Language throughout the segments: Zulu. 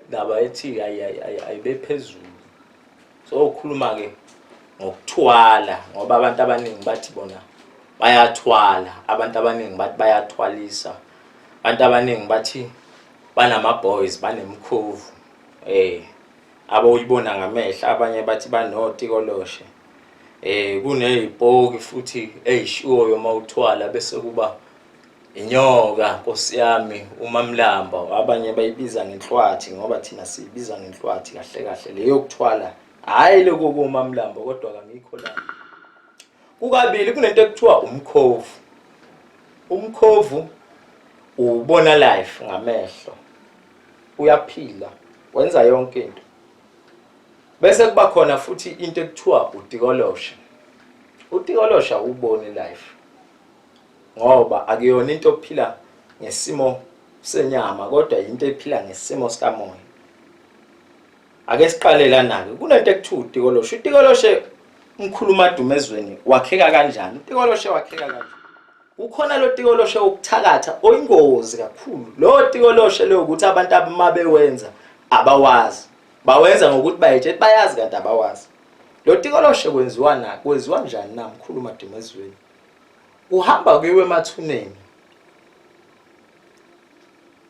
indaba ethi ayibe phezulu. So ukhuluma ke ngokuthwala ngoba abantu abaningi bathi bona bayathwala, abantu abaningi bathi bayathwalisa, abantu abaningi bathi banama boys banemkhovu abayibona ngamehla, abanye bathi banotikoloshe kuneziphoki futhi ezishiwo mawuthwala bese kuba inyoka Nkosi yami uMamlamba, abanye bayibiza ngenhlwathi ngoba thina siyibiza ngenhlwathi kahle kahle leyo kuthwala, hayi lokho kuMamlamba kodwa kangikho la. Kukabili kunento ekuthiwa umkhovu. Umkhovu ubona life ngamehlo, uyaphila, wenza yonke into. Bese kuba khona futhi into ekuthiwa utikolosha. Utikolosha ubone life ngoba akuyona into ophila ngesimo senyama kodwa into ephila ngesimo sikamoya. Ake siqale lana ke kunento ekuthiwa utikolosha. Utikoloshe umkhuluma dumezweni wakheka kanjani? Utikoloshe wakheka kanjani? Ukhona lo tikoloshe okuthakatha oyingozi kakhulu. Lo tikoloshe lo ukuthi abantu ababewenza abawazi. Bawenza ngokuthi bayetshe bayazi kanti abawazi. Lo tikoloshe kwenziwa njani na mkhuluma dumezweni? Uhamba kuyiwe emathuneni.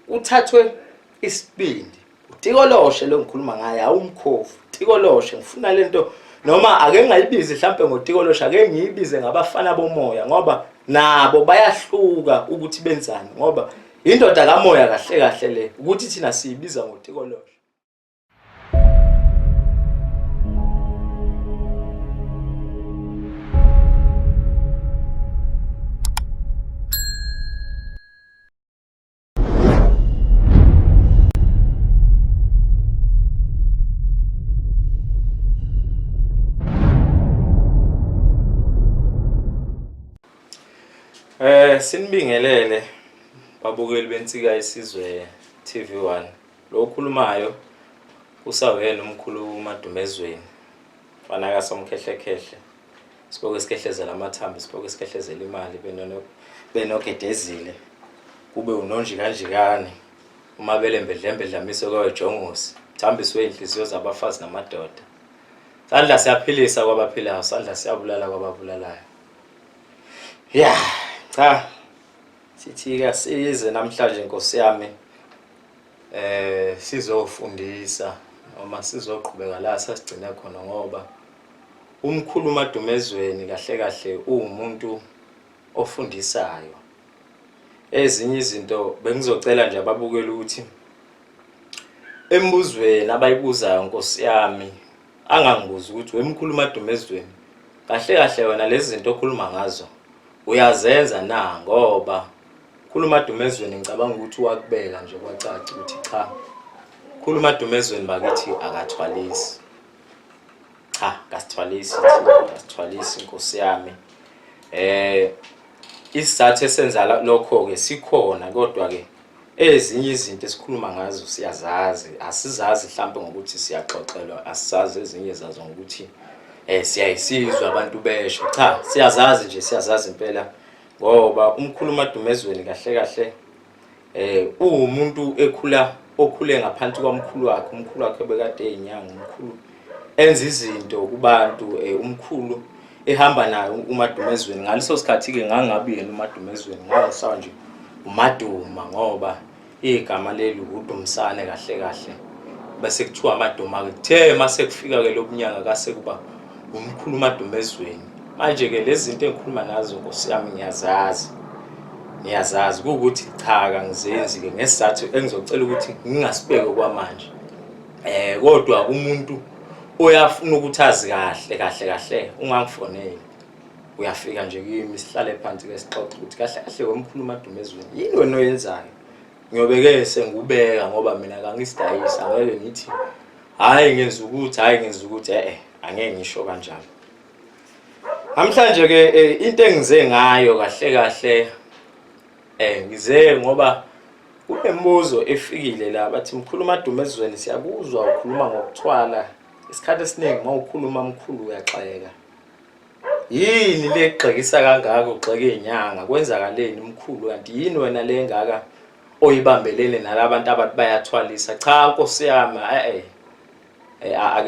Uthathwe isibindi. Utikoloshe lo ngikhuluma ngaye awumkhovu. Tikoloshe ngifuna lento noma ake ngayibize mhlambe ngotikoloshe ake ngiyibize ngabafana bomoya ngoba nabo bayahluka ukuthi benzani ngoba indoda kamoya kahle kahle le ukuthi thina siyibiza ngotikoloshe. Sinibingelele babukeli bensika isizwe TV1. Lo okhulumayo usawena umkhuluma dumezweni. Fana ka somkhehlekhehle. Sipoke sikhehlezela amathambo, sipoke sikhehlezela imali benogedezile. Kube unonji kanjikane. Uma belembedlembe dlamiso kwajongosi. Thambiswe inhliziyo zabafazi namadoda. Sandla siyaphilisa kwabaphilayo, sandla siyabulala kwababulalayo. Yeah. Cha sithi ke size namhlanje Nkosi yami sizofundisa noma sizoqhubeka la sasigcina khona ngoba umkhuluma dumezweni kahle kahle umuntu ofundisayo. Ezinye izinto bengizocela nje ababukeli ukuthi embuzweni abayibuzayo Nkosi yami angangibuza ukuthi wemkhuluma dumezweni kahle kahle wena lezi zinto okhuluma ngazo uyazenza na ngoba khuluma dumezweni ngicabanga ukuthi wakubeka nje kwacaca ukuthi cha khuluma dumezweni bakithi akathwalisi. Cha kasithwalisi Nkosi yami. Isizathu esenza lokho ke sikhona kodwa ke ezinye izinto esikhuluma ngazo siyazazi, asizazi mhlawumbe ngokuthi siyaxoxelwa, asizazi ezinye zazo ngokuthi siyayisizwa abantu besho. Cha siyazazi nje, siyazazi impela ngoba umkhuluma dumezweni kahle kahle umuntu okhule ngaphansi kwamkhulu wakhe. Umkhulu wakhe bekade eyinyanga, umkhulu enza izinto kubantu, umkhulu ehamba nayo umadumezweni. Ngaleso sikhathi ke ngangabi yena umadumezweni, ngasawa nje umaduma ngoba igama leli uDumsane kahle kahle. Bese kuthiwa amaduma ke kuthe mase kufika ke lobunyanga kase kuba umkhuluma dumezweni. Manje ke lezi zinto engikhuluma nazo Nkosi yami ngiyazazi ukuthi cha kangizenzi ke ngesizathu engizocela ukuthi ngingasibeke kwamanje. Kodwa umuntu uyafuna ukuthi azi kahle ungangifoneli. Uyafika nje kimi sihlale phansi ke sixoxe ukuthi kahle kahle wemkhuluma dumezweni yini wena oyenzayo. Ngiyobeke sengubeka ngoba mina kangisidayisa ngeke ngithi hayi ngenza ukuthi angeke ngisho kanjalo. Namhlanje ke into engize ngayo kahle ngize ngoba kunembuzo efikile la bathi mkhuluma dumezweni siyakuzwa ukhuluma ngokuthwala. Isikhathi esiningi mawukhuluma mkhulu uyaxeka. Yini le egxekisa kangaka ugxeke inyanga? Kwenzakaleni mkhulu kanti yini wena le engaka oyibambelele nalabantu abathi bayathwalisa. Cha Nkosi yami,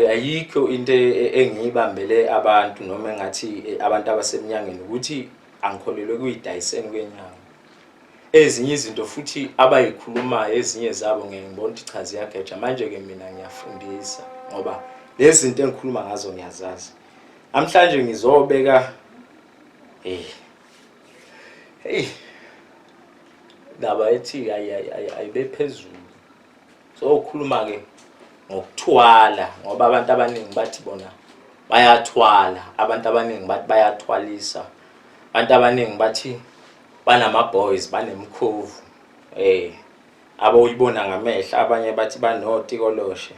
ayikho into engiyibambele abantu noma engathi abantu abasemnyangeni ukuthi angikholelwe kuyidayiseni kwenyanga. Ezinye izinto futhi abayikhulumayo ezinye zabo ngiyibona ukuthi cha ziyageja. Manje ke mina ngiyafundisa ngoba lezi zinto engikhuluma ngazo ngiyazazi. Namhlanje ngizobeka ndaba ethi ayibe phezulu. So ukhuluma ke ngokuthwala ngoba abantu abaningi bathi bona bayathwala, abantu abaningi bathi bayathwalisa, abantu abaningi bathi banama boys banemkhovu abayibona ngamehla, abanye bathi banotikoloshe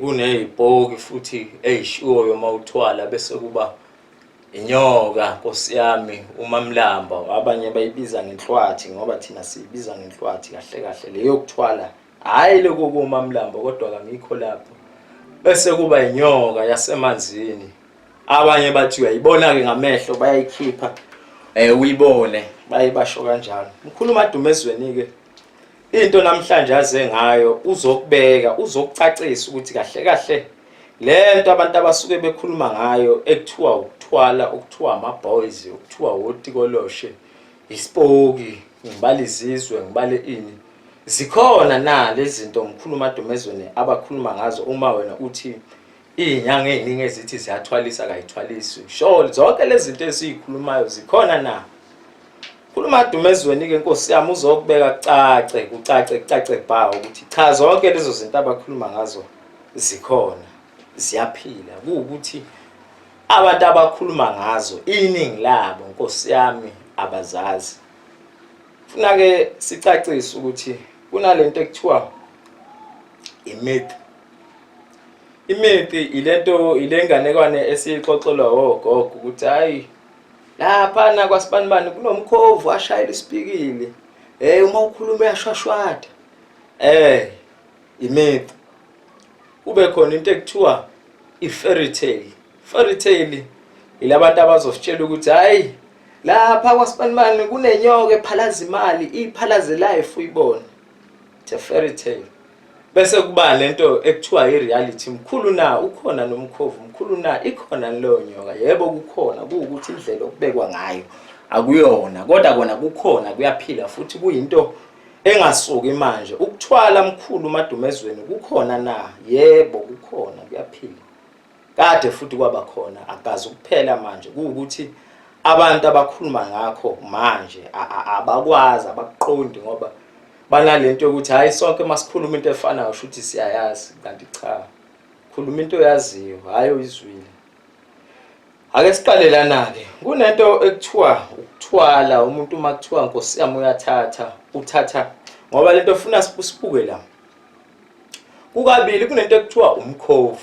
kunezibhoki futhi ezishiwo mawuthwala bese kuba inyoka Nkosi yami uMamlamba, abanye bayibiza ngenhlwathi ngoba thina siyibiza ngenhlwathi kahle kahle leyo kuthwala, hayi lokho kuMamlamba kodwa kangikho lapho. Bese kuba inyoka yasemanzini, abanye bathi uyayibona ke ngamehlo bayayikhipha uyibone bayibasho kanjalo. Mkhuluma Dumezweni ke into namhlanje aze ngayo uzokubeka uzokucacisa ukuthi kahle kahle lento abantu abasuke bekhuluma ngayo ekuthiwa ukuthwala, okuthiwa ama boys, okuthiwa otikoloshe, ispoki, ngibala izizwe, ngibale ini, zikhona na lezi zinto Mkhuluma Dumezweni abakhuluma ngazo uma wena uthi izinyanga eziningi ezithi ziyathwalisa kayithwalisi? Sure zonke lezi zinto esizikhulumayo zikhona na? Mkhuluma Dumezweni ke Nkosi yami uzokubeka kucace bha ukuthi cha zonke lezo zinto abakhuluma ngazo zikhona, ziyaphila. Kuukuthi abantu abakhuluma ngazo iningi labo Nkosi yami abazazi. Funa ke sicacise ukuthi kunalento ekuthiwa imyth. Imyth ilento ilenganekwane esixoxelwa ogogo ukuthi hayi lapha na kwaSibanibani kunomkhovu ashayela isipikili, uma ukhuluma uyashwashwada. Imyth. Kube khona into ekuthiwa i-fairy tale. Fairy tale ilabantu abazositshela ukuthi hayi lapha kwaSibanibani kunenyoka ephalaza imali, iphalaze life uyibona. It's a fairy tale. Bese kuba lento ekuthiwa i-reality. Mkhulu na ukhona nomkhovu, mkhulu na ikhona leyo nyoka. Yebo kukhona, kuukuthi indlela okubekwa ngayo akuyona kodwa kona kukhona, kuyaphila futhi kuyinto engasuki manje. Ukuthwala mkhulu Madumezweni kukhona na? Yebo kukhona, kuyaphila. Kade futhi kwaba khona, akazi ukuphela manje. Kuukuthi abantu abakhuluma ngakho manje abakwazi, abakuqondi ngoba banalento yokuthi hayi sonke masikhuluma into efanayo shuthi siyayazi, kanti cha. Khuluma into oyaziyo, hayi oyizwile. Ake siqale lana ke. Kunento ekuthiwa ukuthwala, umuntu makuthiwa Nkosi yami uthatha ngoba lento ufuna sibuke la. Kukabili kunento ekuthiwa umkhovu.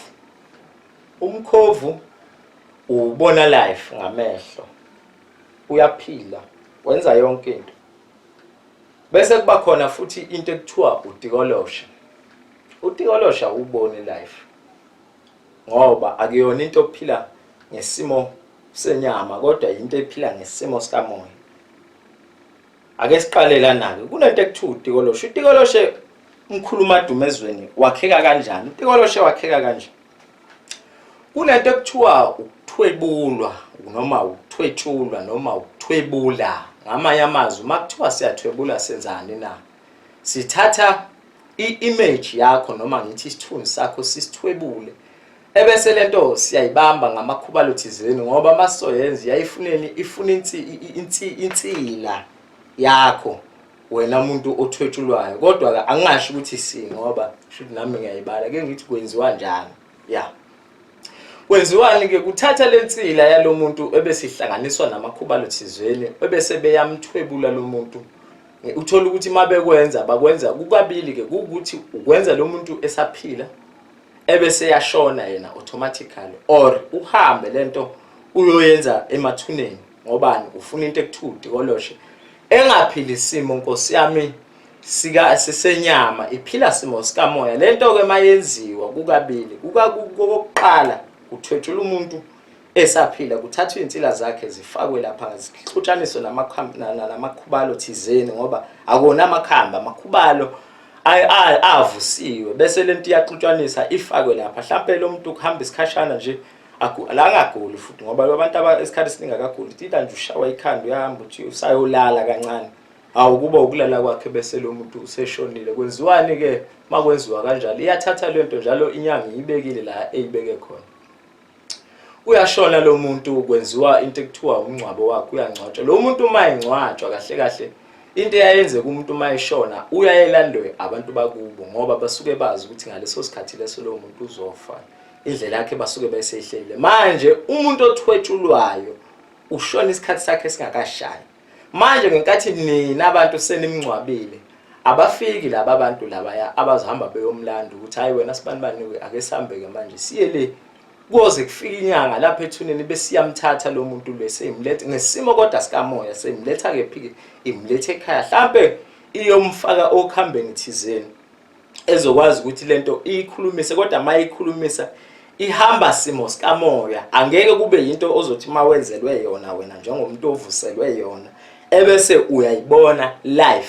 Umkhovu ubona life ngamehlo, uyaphila, wenza yonke into. Bese kuba khona futhi into ekuthiwa utikolosha. Utikolosha ubone life ngoba akuyona into ophila ngesimo senyama kodwa into ephila ngesimo sikamoya. Ake siqale lana ke. Kunento ekuthiwa utikolosha. Utikoloshe Mkhuluma Dumezweni wakheka kanjani? Utikoloshe wakheka kanje. Kunento ekuthiwa ukuthwebulwa noma ukuthwetshulwa noma ukuthwebula. Ngamanye amazwi makuthiwa siyathwebula senzani na? Sithatha i-image yakho noma ngithi isithunzi sakho sisithwebule. Ebese lento siyayibamba ngamakhubalo thizeni ngoba masoyenza yayifuneni ifuna insila yakho wena umuntu othwetshulwayo. Kodwa angingasho ukuthi si ngoba shothi nami ngiyayibala ke ngithi kwenziwa njani. Kwenziwani ke? Kuthatha lensila yalomuntu ebesihlanganiswa namakhubalo thizeni ebese beyamthwebula lo muntu. Uthola ukuthi mabekwenza bakwenza kukabili ke, ukuthi ukwenza lo muntu esaphila ebese yashona yena automatically, or uhambe lento uyoyenza emathuneni ngobani ufuna into ekuthiwa utikoloshe engaphili isimo Nkosi yami sika sesenyama, iphila simo sikamoya. Lento ke mayenziwa kukabili, kokuqala uthwetshula umuntu esaphila kuthathwa insila zakhe zifakwe lapha zixutshaniswe namakhubalo thizeni ngoba akona amakhamba amakhubalo avusiwe bese lento iyaxutshaniswa ifakwe lapha mhlawumbe lo muntu kuhamba isikhashana nje la angaguli futhi ngoba abantu esikhathi siningakaguli tila nje ushawa ikhanda uyahamba uthi usayolala kancane kuba ukulala kwakhe bese lo muntu useshonile kwenziwani ke makwenziwa kanjalo iyathatha lento njalo inyanga ibekile la eyibeke khona uyashona lo muntu kwenziwa into ekuthiwa umncwabo wakhe uyangcwatshwa lo muntu uma engcwatshwa kahle kahle into eyayenze kumuntu uma eshona uyayelandwe abantu bakubo ngoba basuke bazi ukuthi ngaleso sikhathi leso lo muntu uzofa indlela yakhe basuke bayisehlele manje umuntu othwetshulwayo ushona isikhathi sakhe singakashayi manje ngenkathi nina abantu senimncwabile abafiki laba abantu labaya abazohamba beyomlanda ukuthi hayi wena sibanibani ake sihambeke manje siye le kuze kufika inyanga lapha ethuneni besiyamthatha lo muntu leseyimlethe ngesimo kodwa sikamoya seyimletha ke phike imlethe ekhaya mhlambe iyomfaka okhambeni thizeni ezokwazi ukuthi lento ikhulumise kodwa mayikhulumisa ihamba simo sikamoya angeke kube into ozothi mawenzelwe yona wena njengomuntu ovuselwe yona ebese uyayibona live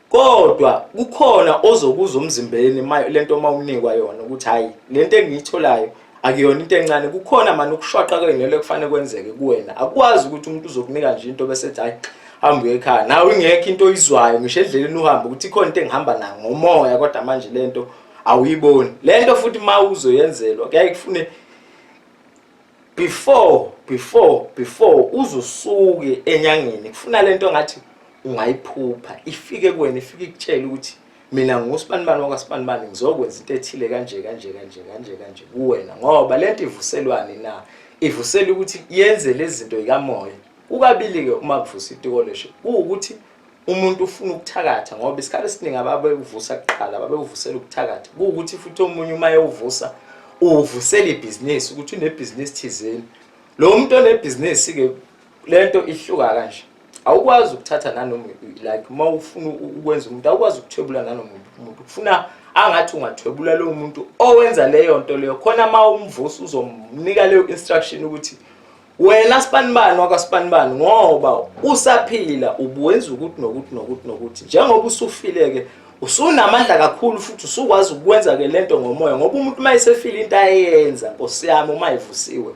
kodwa kukhona ozokuza umzimbeni lento mawunikwa yona ukuthi hayi lento engiyitholayo akuyona into encane kukhona manje ukushwaqa kwenele kufanele kwenzeke kuwena akwazi ukuthi umuntu uzokunika nje into bese ethi hayi hamba ekhaya nawe ingekho into oyizwayo ngisho endleleni uhamba ukuthi ikhona into engihamba nayo ngomoya kodwa manje lento awuyiboni lento futhi mawuzoyenzelwa kuyaye kufune before uzusuke enyangeni kufuna lento ngathi ungayiphupha ifike kuwena ifike ikutshela ukuthi mina ngosibanibani wakasibanibani ngizokwenza into ethile kanje kuwena ngoba lento ivuselwani na ivusela ukuthi yenze lezi zinto ikamoya ukabili ke uma kuvusa itikoloshe ukuthi umuntu ufuna ukuthakatha ngoba isikhathi esiningi ababevusa kuqala babevusela ukuthakatha ukuthi futhi omunye uma eyovusa uvusela ibhizinisi ukuthi unebhizinisi thizeni lo muntu onebhizinisi ke lento ihluka kanje awukwazi ukuthatha nanoma like uma ufuna ukwenza umuntu awukwazi ukuthwebula nanoma umuntu kufuna angathi ungathwebula lo muntu owenza leyo nto leyo khona ma umvusa uzomnika leyo instruction ukuthi wena sibanibani wakasibanibani ngoba usaphila ubuwenza ukuthi njengoba usufileke usunamandla kakhulu futhi usukwazi ukwenza ke lento ngomoya ngoba umuntu mayisefile into ayenza Nkosi yami uma ivusiwe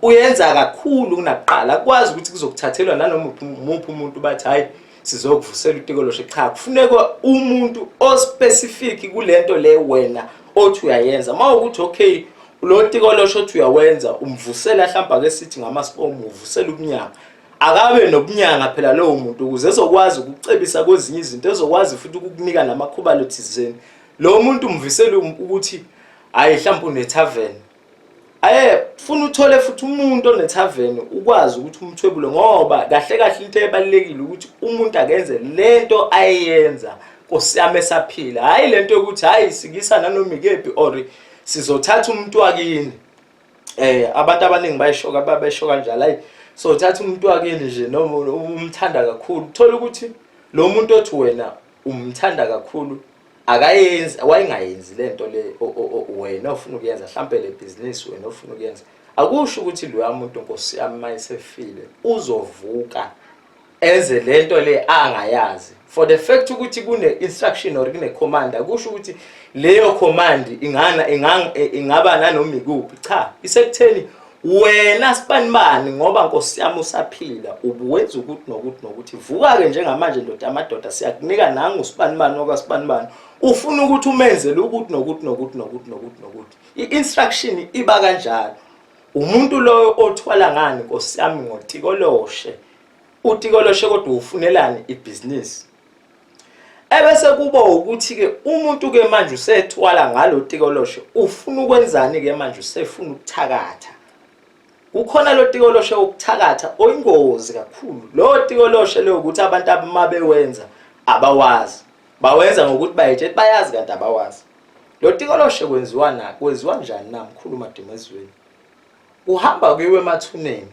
uyenza kakhulu kunaqala kwazi ukuthi kuzokuthathelwa nanoma umuntu umuntu bathi hayi sizokuvusela utikoloshe cha kufuneka umuntu ospecific kulento le wena othi uyayenza mawukuthi okay lo tikoloshe othi uyawenza umvusela mhlamba ke sithi ngamaspom uvusela ubunyanga akabe nobunyanga phela lo muntu ukuze ezokwazi ukucebisa kwezinye izinto ezokwazi futhi ukukunika namakhubalo thizeni lo muntu umvisela ukuthi hayi mhlamba une tavern funa uthole futhi umuntu one tavern ukwazi ukuthi umthwebule ngoba kahle into ebalekile ukuthi umuntu akenze lento ayenza Nkosi yami esaphila hayi lento yokuthi hayi sikisa nanoma ikephi or sizothatha umuntu wakini abantu abaningi bayishoka babeshoka kanjalo hayi so thatha umuntu wakini nje noma umthanda kakhulu uthola ukuthi lo muntu othi wena umthanda kakhulu akayenzi wayengayenzi lento le wena ufuna ukuyenza mhlambe le business wena ufuna ukuyenza akusho ukuthi lo muntu Nkosi yami mayisefile uzovuka enze lento le angayazi for the fact ukuthi kune instruction or kune command akusho ukuthi leyo command ingaba nanoma ikuphi cha isekutheni wena sibanibani ngoba Nkosi yami usaphila ubuwenza ukuthi vuka ke njengamanje ndoda amadoda siyakunika nangu sibanibani okasibanibani ufuna ukuthi umenzele ukuthi i-instruction iba kanjalo umuntu lo othwala ngani Nkosi yami ngotikoloshe utikoloshe kodwa ufunelani ibusiness ebese kuba ukuthi ke umuntu ke manje usethwala ngalo tikoloshe ufuna ukwenzani ke manje usefuna ukuthakatha ukhona lo tikoloshe ukuthakatha oyingozi kakhulu lo tikoloshe le ukuthi abantu ababewenza abawazi bawenza ngokuthi bayetshe bayazi kanti abawazi lo tikoloshe kwenziwa njani na mkhulu madimezweni uhamba kuyiwe emathuneni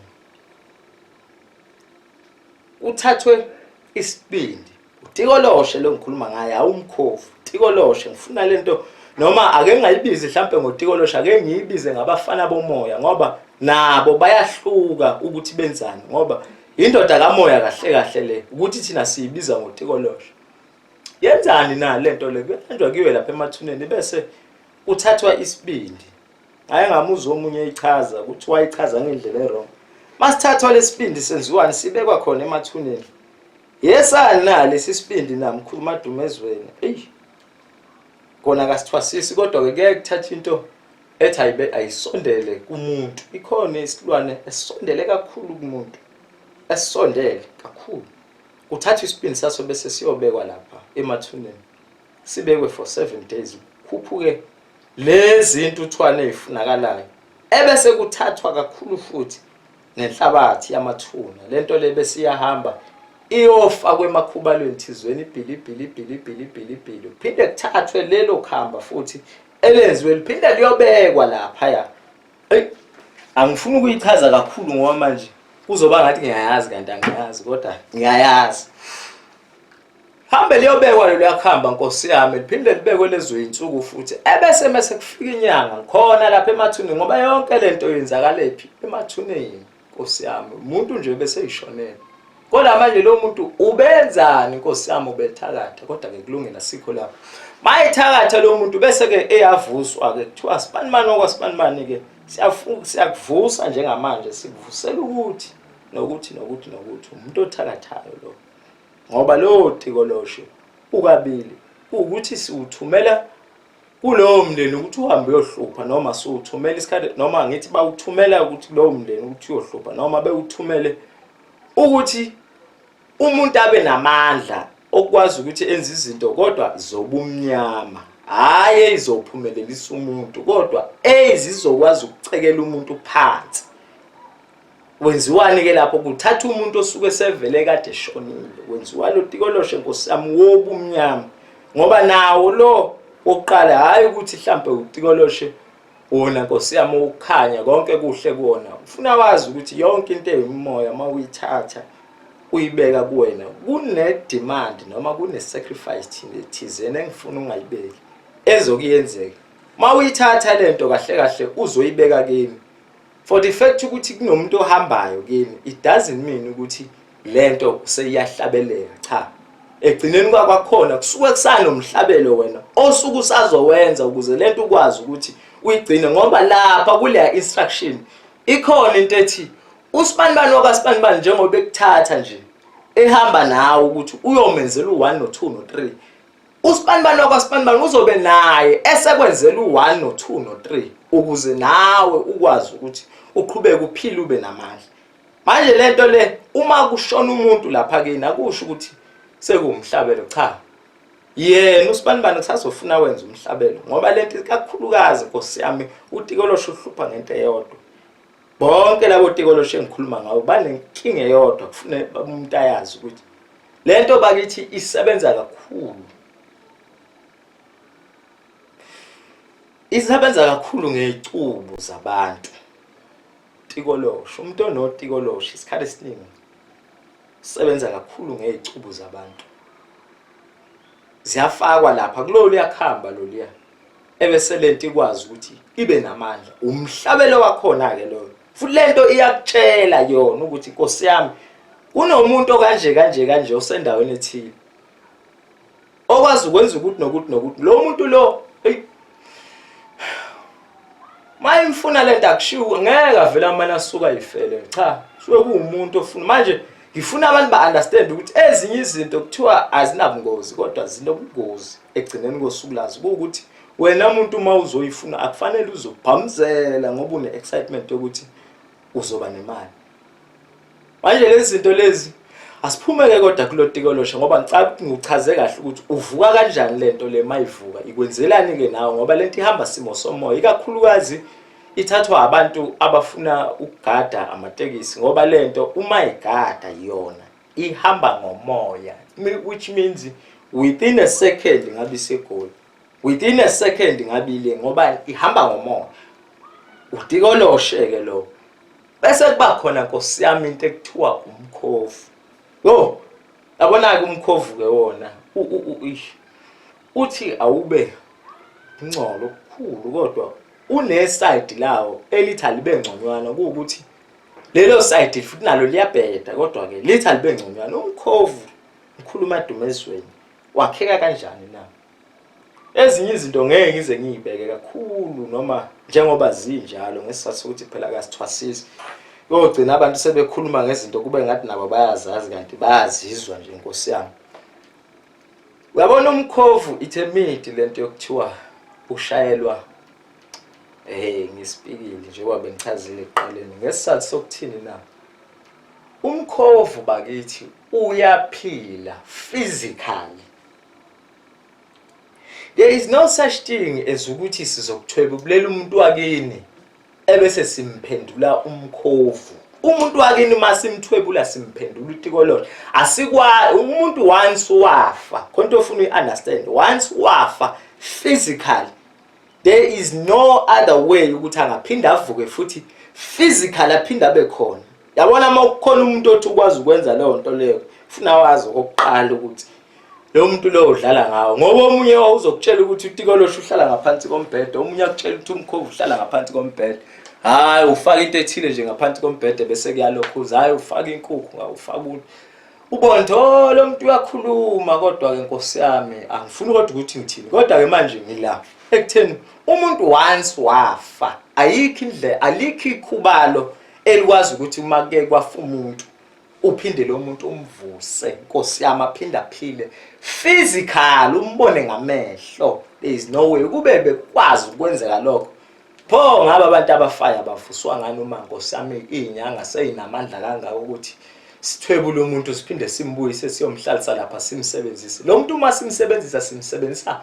uthathwe isibindi utikoloshe lo ngikhuluma ngayo awumkhofu tikoloshe ngifuna lento noma ake ngayibize mhlambe ngotikolosha ake ngiyibize ngabafana bomoya ngoba nabo bayahluka ukuthi benzani ngoba indoda kamoya kahle kahle le ukuthi thina siyibiza ngotikolosha yenzani na lento le kuyanjwa kiwe lapha emathuneni bese uthathwa isibindi hayi ngamuza omunye eyichaza ukuthi wayichaza ngendlela errong masithathwa lesibindi senziwani sibekwa khona emathuneni yesani na lesisibindi namkhuluma dumezweni kona kasithwasisi kodwa ke kuye kuthatha into ethi ayisondele kumuntu ikhona isilwane esondele kakhulu kumuntu esondele kakhulu uthatha isibindi saso bese siyobekwa lapha emathuneni sibekwe for 7 days khuphuke lezi intuthwane ezifunakalayo ebese kuthathwa kakhulu futhi nenhlabathi yamathuna lento le bese iyahamba iyofa kwemakhubalweni thizweni ibhili phinde kuthathwe lelo khamba futhi elenziwe liphinde liyobekwa lapha ya angifuni ukuyichaza kakhulu ngoba manje kuzoba ngathi ngiyayazi kanti angiyazi kodwa ngiyayazi hambe liyobekwa lo yakhamba Nkosi yami liphinde libekwe lezo insuku futhi ebese mase kufika inyanga khona lapha emathuneni ngoba yonke lento yenzakalephi emathuneni Nkosi yami umuntu nje bese eyishonela kodwa manje lo muntu ubenzani Nkosi yami ubethakatha kodwa ke kulungela sikho lapha mayithakatha lo muntu bese ke eyavuswa ke kuthiwa sibanimani okwasibanimani ke siyakuvusa njengamanje sikuvusela ukuthi nokuthi umuntu othakathayo lo ngoba lo tikolosho ukabili ukuthi siuthumela kulowo mndeni ukuthi uhambe uyohlupha noma siuthumela isikhathi noma ngithi bawuthumela ukuthi kulowo mndeni ukuthi uyohlupha noma bewuthumele ukuthi umuntu abe namandla okwazi ukuthi enze izinto kodwa zobumnyama hayi izophumelelisa umuntu kodwa ezizokwazi ukucekela umuntu phansi wenziwani ke lapho kuthatha umuntu osuke sevele kade eshonile wenziwa lo tikoloshe Nkosi yami wobumnyama ngoba nawo lo oqala hayi ukuthi mhlambe utikoloshe wona Nkosi yami ukukhanya konke kuhle kuona ufuna wazi ukuthi yonke into eyimoya mawuyithatha uyibeka kuwena kune demand noma kune sacrifice thizene engifuna ungayibeki ezokuyenzeka mawuyithatha lento kahle kahle uzoyibeka kimi for the fact ukuthi kunomuntu ohambayo kimi it doesn't mean ukuthi lento seyiyahlabeleka cha egcineni kwakhona kusuke kusanomhlabelo wena osuku usazowenza ukuze lento ukwazi ukuthi uyigcine ngoba lapha kule instruction ikhona into ethi usibanibani wakasibanibani njengoba bekuthatha nje ehamba nawe ukuthi uyomenzela u1 no2 no3 usibanibani wakasibanibani uzobe naye esekwenzela u1 no2 no3 ukuze nawe ukwazi ukuthi uqhubeke uphile ube namandla manje lento le uma kushona umuntu lapha kini akusho ukuthi sekuwumhlabelo cha yena usibanibani kusazofuna wenza umhlabelo ngoba lento kakhulukazi Nkosi yami utikolosho uhlupha ngento eyodwa bonke labo tikolosho engikhuluma ngawo banenkinga eyodwa kufune umuntu ayazi ukuthi lento bakithi isebenza kakhulu isebenza kakhulu ngezicubu zabantu tikolosho umuntu onotikolosho isikhathi esiningi isebenza kakhulu ngezicubu zabantu ziyafakwa lapha kulolu yakhamba loliya ebese lento ikwazi ukuthi ibe namandla umhlabelo wakhona ke lo futhi lento iyakutshela yona ukuthi Nkosi yami kunomuntu kanje osendaweni ethile okwazi ukwenza ukuthi nokuthi lo muntu lo mayimfuna lento akushiwo ngeke avela mana asuka yifele cha suke kuumuntu ofuna manje ngifuna abantu ba-understand ukuthi ezinye izinto kuthiwa azinabungozi kodwa zinobungozi egcineni kosuku lazo ukuthi wena umuntu uma uzoyifuna akufanele uzobhamzela ngoba une-excitement yokuthi uzoba nemali manje lezi zinto lezi asiphumeke kodwa kulo tikolosha ngoba ngicabanga ngichaze kahle ukuthi uvuka kanjani lento le mayivuka ikwenzelani ke nawe ngoba lento ihamba simo somoya ikakhulukazi ithathwa abantu abafuna ukugada amatekisi ngoba lento uma igada yona ihamba ngomoya which means within a second ngabe isegoli within a second ngabile ngoba ihamba ngomoya utikoloshe ke lo bese kuba khona Nkosi yami into ekuthiwa umkhovu yo yabona ke umkhovu ke wona uthi awube ingcolo okukhulu kodwa une side lawo elithi alibe ngconywana ukuthi lelo side futhi nalo liyabheda kodwa ke lithi alibe ngconywana. Umkhovu ukhuluma edumezweni wakheka kanjani na? Ezinye izinto ngeke ngize ngiyibeke kakhulu noma njengoba zinjalo ngesizathu sokuthi phela kasithwasisi yogcina abantu sebekhuluma ngezinto kube ngathi nabo bayazazi kanti bayazizwa nje Nkosi yami. Uyabona umkhovu ithemidi lento yokuthiwa ushayelwa ngisipikile njengoba bengichazile ekuqaleni ngesizathu sokuthini na? Umkhovu bakithi uyaphila physically. There is no such thing as ukuthi sizokuthwebulela umuntu wakini ebese simphendula umkhovu. Umuntu wakini masimthwebula simphendula utikololo. Asikwa umuntu once wafa. Konke ofuna uunderstand. Once wafa physically there is no other way ukuthi angaphinda avuke futhi physical aphinda abe khona. Yabona mawukhona umuntu othi ukwazi ukwenza leyo nto leyo ufuna wazi okokuqala ukuthi lo muntu lo udlala ngawo ngoba omunye uzokutshela ukuthi uTikolo uhlala ngaphansi kombhede, omunye akutshela ukuthi umkhovu uhlala ngaphansi kombhede. Hayi ufaka into ethile nje ngaphansi kombhede bese kuyalokhuza, hayi ufaka inkukhu ngawufaka ukuthi ubonto lo muntu uyakhuluma kodwa ke Nkosi yami angifuni kodwa ukuthi ngithini kodwa ke manje ngila ekutheni umuntu once wafa ayikho indlela alikho ikhubalo elikwazi ukuthi uma ke kwafa umuntu uphinde lo muntu umvuse Nkosi yami aphinda aphile physical umbone ngamehlo. There is no way kube bekwazi ukwenzeka lokho. Pho ngaba abantu abafaya bavuswa ngani uma Nkosi yami inyanga seyinamandla kangaka ukuthi sithwebule umuntu siphinde simbuyise siyomhlalisa lapha simsebenzise. Lo muntu uma simsebenzisa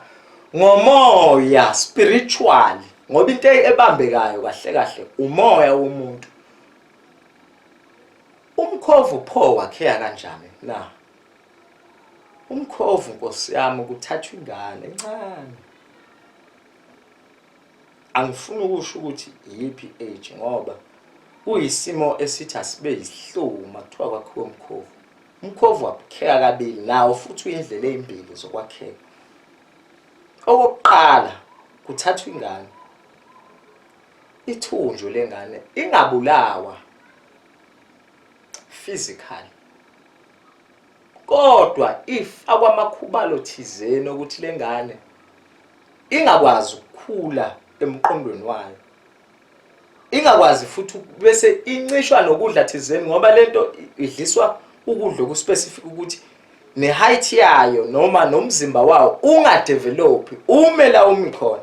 ngomoya spiritual ngoba into ebambekayo kahle kahle umoya womuntu. Umkhovu pho wakheka kanjani na? Umkhovu Nkosi yami kuthathwa ingane encane. Angifuni ukusho ukuthi yipi age ngoba kuyisimo esithi asibe isihluma kuthiwa kwakhiwa umkhovu. Umkhovu wakheka kabili nawo futhi uyindlela ezimbili zokwakheka. Okokuqala kuthathwa ingane. Ithunjwe lengane ingabulawa physically. Kodwa ifakwa amakhubalo thizeni ukuthi lengane ingakwazi ukukhula emqondweni wayo. Ingakwazi futhi bese incishwa nokudla thizeni ngoba lento idliswa ukudla ku specific ukuthi ne height yayo noma nomzimba wawo ungadevelop umela umikhona.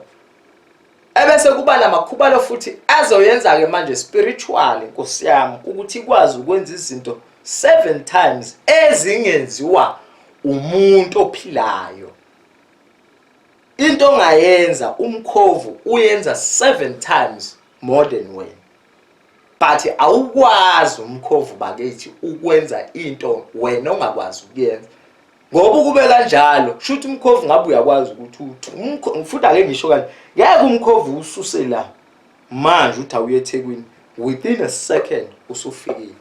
Ebese kuba namakhubalo futhi azoyenza ke manje spiritual Nkosi yami ukuthi ikwazi ukwenza izinto 7 times ezingenziwa umuntu ophilayo. Into ongayenza umkhovu uyenza 7 times more than wena. But awukwazi umkhovu bakithi ukwenza into wena ongakwazi ukuyenza. Ngoba kube kanjalo kushuthi umkhovu ngabe uyakwazi ukuthi futhi ake ngisho kanje ngeke umkhovu ususe la manje uthi awuye eThekwini within a second usufikile.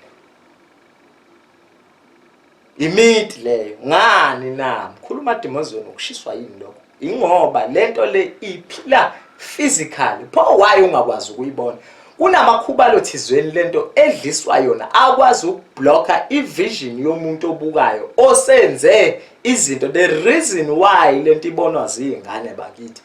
Imidi leyo ngani na mkhuluma demozweni ukushiswa yini lokho? Ingoba lento le iphila physically. Pho why ungakwazi ukuyibona? Kunamakhubalo thizweni lento edliswa yona akwazi ukublocker ivision yomuntu obukayo osenze izinto. The reason why lento ibonwa zingane bakithi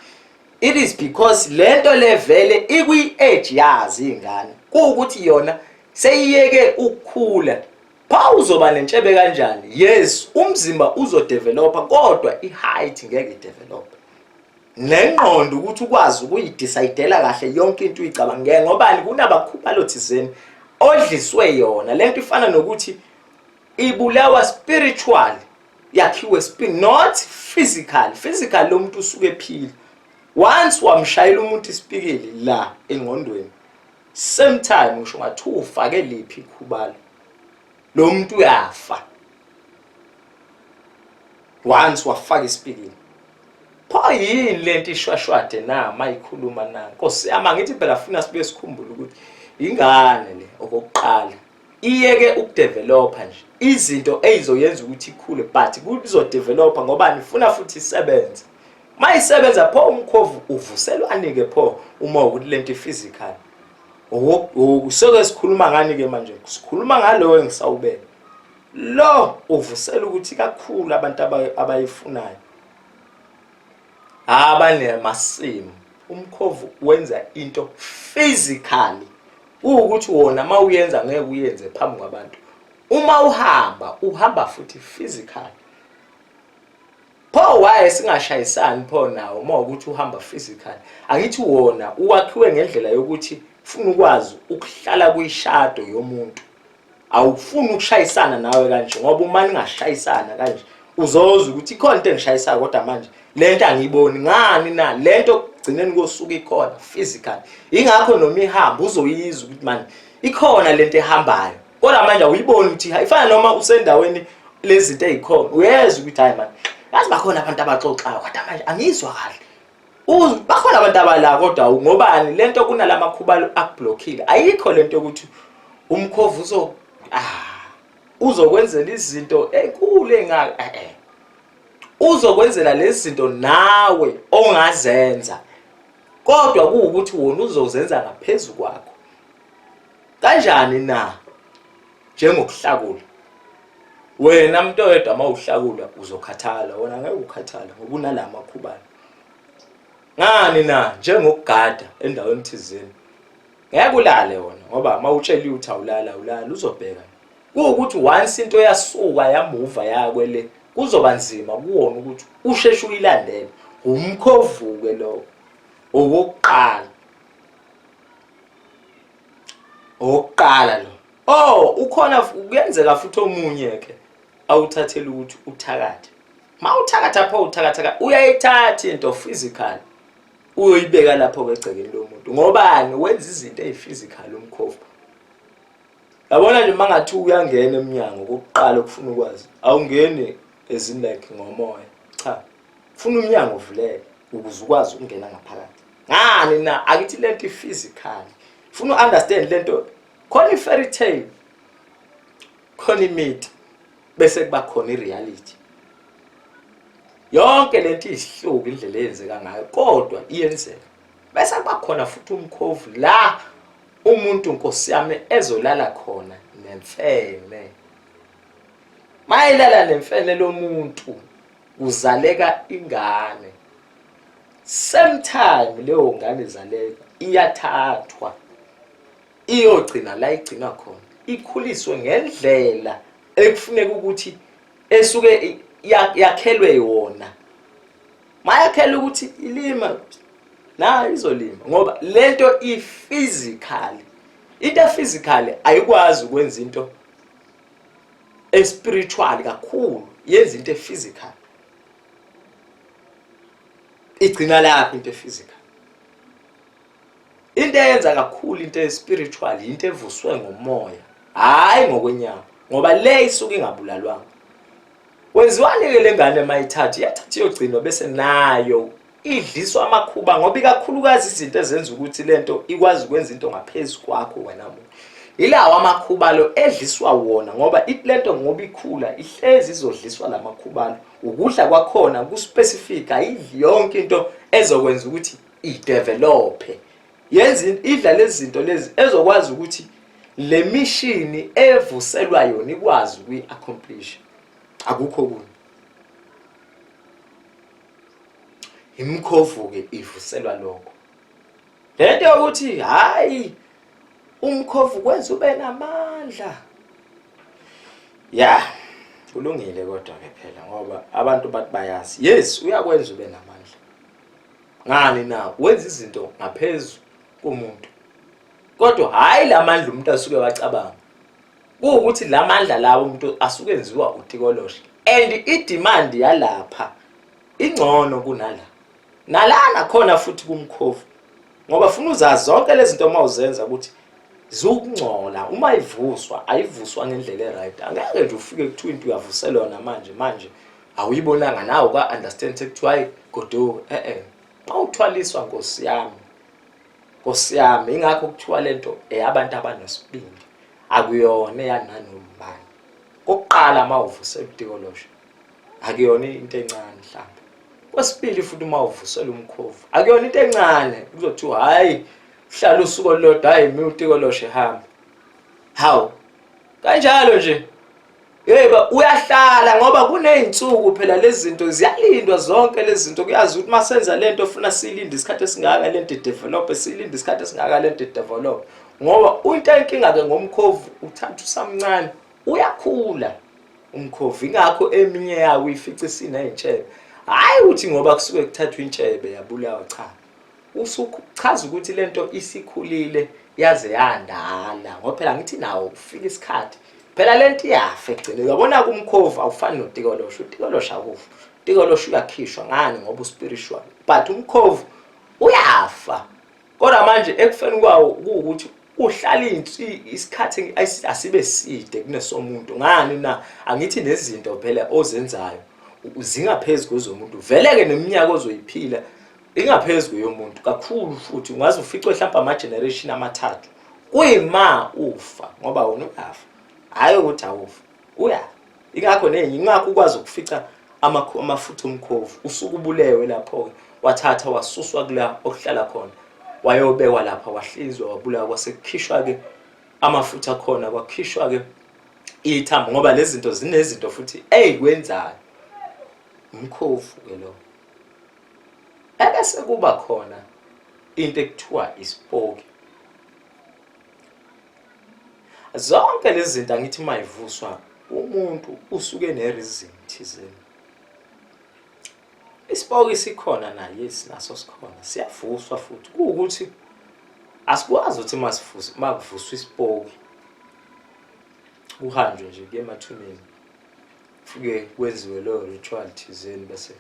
it is because lento levele ikwi age yazi ingane ukuthi yona seyiyeke ukukhula. Pha uzoba nentshebe kanjani? Yes umzimba uzodevelopa kodwa iheight ngeke idevelop. Nengqondo ukuthi ukwazi ukuyidecidela kahle yonke into uyicabanga ngobani kunabakhubalo thizeni odliswe yona. Lento ifana nokuthi ibulawa spiritual yakhiwe spirit not physical. Physical lo muntu usuke ephila. Once wamshayela umuntu isipikili la engqondweni same time ngisho ngathi ufake liphi ikhubalo lo muntu uyafa. Once wafaka isipikili pho yini lento ishwashwade na mayikhuluma na Nkosi yami ngithi phela funa sibe sikhumbula ukuthi ingane le okokuqala iyeke ukudevelopa nje izinto ezizoyenza ukuthi ikhule but kuzodevelopa ngoba nifuna futhi isebenze. mayisebenza pho umkhovu uvuselwani ke pho uma ukuthi lento physical usoke sikhuluma ngani ke manje sikhuluma ngalowo engisawubeka lo uvusela ukuthi kakhulu abantu abayifunayo abanemasimu umkhovu wenza into physically ukuthi wona mawuyenza ngeke uyenze phambi kwabantu uma uhamba futhi physically pho waye singashayisani pho nawo uma ukuthi uhamba physically angithi wona uwakhiwe ngendlela yokuthi ufuna ukwazi ukuhlala kuyishado yomuntu awufuni ukushayisana nawe kanje ngoba uma ningashayisana kanje uzoza ukuthi ikhona into engishayisa kodwa manje lento angiyiboni ngani na lento kugcineni kosuku ikhona physical ingakho noma ihamba uzoyizwa ukuthi manje ikhona lento ehambayo kodwa manje awuyiboni ukuthi ifana noma usendaweni lezi zinto ezikhona uyezwa ukuthi hayi manje yazi bakhona abantu abaxoxayo kodwa manje angizwa kahle bakhona abantu abala kodwa ngobani lento kunalamakhuba akublockile ayikho lento ukuthi umkhovu uzokwenzela izinto enkulu engaka uzokwenzela lezi zinto nawe ongazenza kodwa kuukuthi wona uzozenza ngaphezulu kwakho kanjani na njengokuhlakula wena umuntu oyedwa mawuhlakula uzokhathala wona ngeke ukhathala ngoba unalamakhuba ngani na njengokugada endaweni thizeni ngeke ulale wona ngoba mawutshela uthi awulala uzobheka ukuthi once into yasuka yamuva yakwele kuzoba nzima kuwona ukuthi usheshe uyilandele umkhovuke lo oqala lo ukhona kuyenzeka futhi omunye ke awuthathela ukuthi uthakathe mawuthakatha pho uthakatha uyayithatha into physical uyoyibeka lapho kwegcekeni lomuntu ngobani wenza izinto eziphysical umkhovu yabona nje mangathi uyangena eminyango kokuqala ukufuna ukwazi awungeni like ngomoya cha ufuna umnyango uvuleke ukuze ukwazi ukungena ngaphakathi ngani na akithi lento physical ufuna understand lento khona i-fairy tale khona imiti bese kuba khona i-reality yonke lento isihluku indlela eyenzeka ngayo kodwa iyenzeka bese kuba khona futhi umkhovu la umuntu Nkosi yami ezolala khona nemfene mayilala nemfene lomuntu uzaleka ingane same time leyo ngane izaleka iyathathwa iyogcina la igcina khona ikhuliswe ngendlela ekufuneka ukuthi esuke yakhelwe yona mayakhela ukuthi ilima na izolima ngoba lento i-physical into physical ayikwazi ukwenza into espiritual kakhulu yenza into physical igcina lapho into physical into eyenza kakhulu into spiritual into evuswe ngomoya hayi ngokwenyama ngoba le isuke ingabulalwanga wenziwani ke lengane mayithatha yathatha yogcinwa bese nayo idliswa amakhuba ngoba ikakhulukazi izinto ezenza ukuthi lento ikwazi ukwenza into ngaphezulu kwakho wena muntu ilawa amakhuba lo edliswa wona ngoba lento ngoba ikhula ihlezi izodliswa lamakhuba ukudla kwakhona kuspecific ayidli yonke into ezokwenza ukuthi idevelop yenza idla lezi zinto lezi ezokwazi ukuthi le mission evuselwa yona ikwazi ukuyi-accomplish akukho kunye imkhovu ke ivuselwa lokho lento yokuthi hayi umkhovu kwenza ube namandla kulungile kodwa ke phela ngoba abantu bathi bayazi yes uyakwenza ube namandla ngani na wenza izinto ngaphezulu kumuntu kodwa hayi lamandla umuntu asuke wacabanga ukuthi lamandla lawo umuntu asuke enziwa utikoloshe and idemand yalapha ingcono kunala nalana khona futhi kumkhovu ngoba ufuna uzazi zonke lezi zinto mawuzenza ukuthi zokungcola uma ivuswa ayivuswa ngendlela eright angeke nje ufike kuthiwa into uyavuselwa manje awuyibonanga nawe ka understand sekuthiwa hayi godo mawuthwaliswa Nkosi yami ingakho kuthiwa lento eyabantu abanesibindi akuyona yananombani kokuqala mawuvusela utikoloshe akuyona into encane mhlawumbe Kwesibili futhi uma uvusela umkhovu akuyona into encane kuzothiwa hayi hlala usuku olulodwa hayi uTikoloshe hamba. Hawu kanjalo nje yebo uyahlala ngoba kuney'nsuku phela lezi zinto ziyalindwa zonke lezi zinto kuyazi ukuthi masenza lento ofuna silinde isikhathi esingaka lento idevelop silinde isikhathi esingaka lento idevelop ngoba into enkinga-ke ngomkhovu uthatha usamncane uyakhula umkhovu ingakho eminye yawo uyifica isiney'ntshebe hhayi ukuthi ngoba kusuke kuthathwa intshebe yabulawa cha usuchaza ukuthi lento isikhulile yaze yandala ngoba phela ngithi nawo kufika isikhathi phela lento iyafa egcine uyabona kumkhovu awufani noTikoloshe uTikoloshe akufa uTikoloshe uyakhishwa ngani ngoba uspiritual but umkhovu uyafa kodwa manje ekufeni kwawo kuwukuthi uhlala isikhathi asibe side kunesomuntu ngani na angithi nezinto phela ozenzayo zingaphezulu kwezomuntu vele-ke neminyaka ozoyiphila ingaphezulu yomuntu kakhulu futhi ungaze ufice mhlawumbe ama-generation amathathu kuyima ufa ngoba wona uyafa hhayi ukuthi awufa uyafa ingakho ukwazi ukufica amafutha omkhovu usuke ubulewe lapho-ke wathatha wasuswa kula okuhlala khona wayobekwa lapha wahlinzwa wabulawa kwasekukhishwa-ke amafutha akhona kwakhishwa-ke ithambo ngoba lezi zinto zinezinto futhi ey'kwenzayo umkhovu-ke lo ebese kuba khona into ekuthiwa ispoki zonke lezi zinto angithi mayivuswa umuntu usuke nereason thizeni ispoki sikhona na yes naso sikhona siyavuswa futhi kuwukuthi asikwazi ukuthi makuvuswa ispoki uhanjwe nje kuye emathuneni ufike kwenziwe lo ritual thizeni bese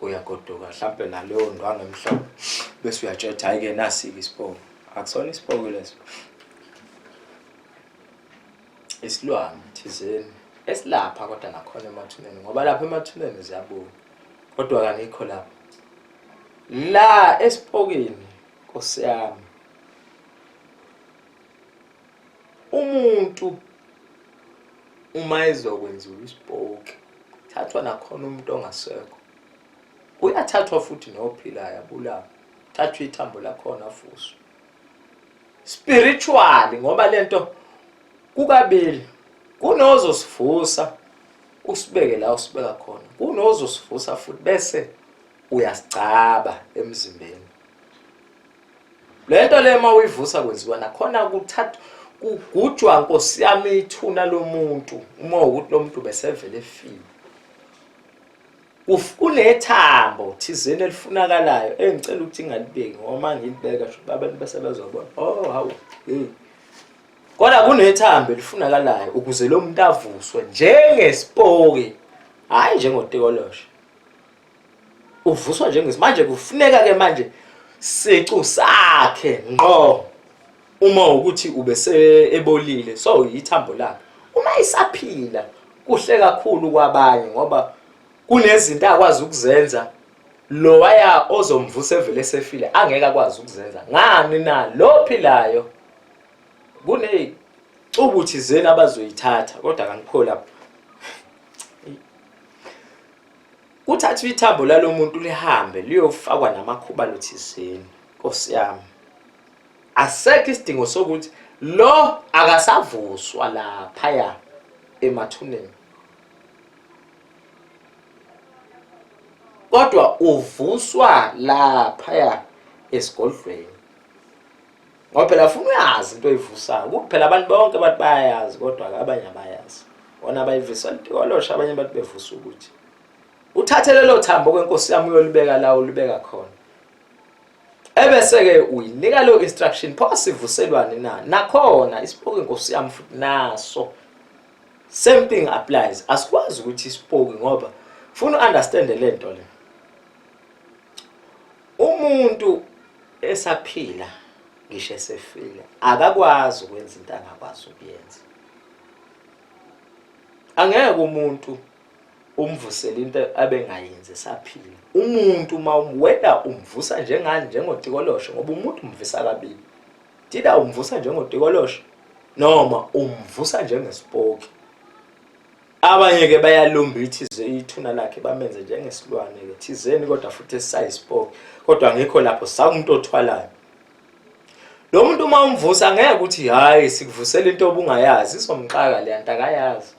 uyagodoka mhlambe naleyo ndwangu emhlophe bese uyatshela hayi ke nasi-ke ispoki akusona ispoki leso isilwane thizeni esilapha kodwa nakhona emathuneni ngoba lapha emathuneni ziyabuya kodwa kanikho lapha la esipokeni Nkosi yami umuntu uma ezokwenziwa ispoki thathwa nakhona umuntu ongasekho uyathathwa futhi nophilayo abulawa thathwa ithambo lakhona afuswe spiritually ngoba lento kukabili kunozosivusa usibeke la usibeka khona kunozosivusa futhi bese uyasigcaba emzimbeni lento le uma uyivusa kwenziwa nakhona kuthatha kugujwa Nkosi yami ithuna lomuntu uma ukuthi lo muntu besevele efile kunethambo thizeni elifunakalayo engicela ukuthi ingalibeki ngoba ngilibeka abantu bese bezobona oh hawu hey kodwa kunethambo elifunakalayo ukuze lo muntu avuswe njengespoki hayi njengoTikoloshe uvuswa manje kufuneka ke manje sicu sakhe ngqo uma ukuthi ubese ebolile so ithambo lakhe uma isaphila kuhle kakhulu kwabanye ngoba kunezinto akwazi ukuzenza lo waya ozomvusa evele sefile angeke akwazi ukuzenza ngani na lo philayo kunecubu thizeni abazoyithatha kodwa kangikho lapho kuthathwa ithambo lalomuntu lihambe liyofakwa namakhuba lothizeni Nkosi yami asekho isidingo sokuthi lo akasavuswa laphaya emathuneni kodwa uvuswa laphaya esigodlweni ngoba phela ufuna uyazi into oyivusayo kuphela abantu bonke bathi bayayazi kodwa abanye abayazi bona abayivisa uTikoloshe abanye bathi bevusa ukuthi uthathe lelo thambo kweNkosi yami uyolibeka la ulibeka khona ebese-ke uyinika lo instruction pho sivuselwane nakhona ispoki Nkosi yami futhi naso same thing applies asikwazi ukuthi ispoki ngoba ufuna uunderstand lento le umuntu esaphila ngisho esefile akakwazi ukwenza into angakwazi ukuyenza angeke umuntu umvusela into abengayenzi esaphila umuntu mawuwena umvusa njengani njengoTikoloshe ngoba umuntu umvisa kabili thina umvusa njengoTikoloshe noma umvusa njengespoki abanye ke bayalumba ithuna lakhe bamenze njengesilwane ke thizeni kodwa futhi esayispoke kodwa ngekho lapho sakumuntu othwalayo. Lo muntu uma umvusa ngeke ukuthi hayi sikuvusela into obungayazi izomxaka le nto akayazi.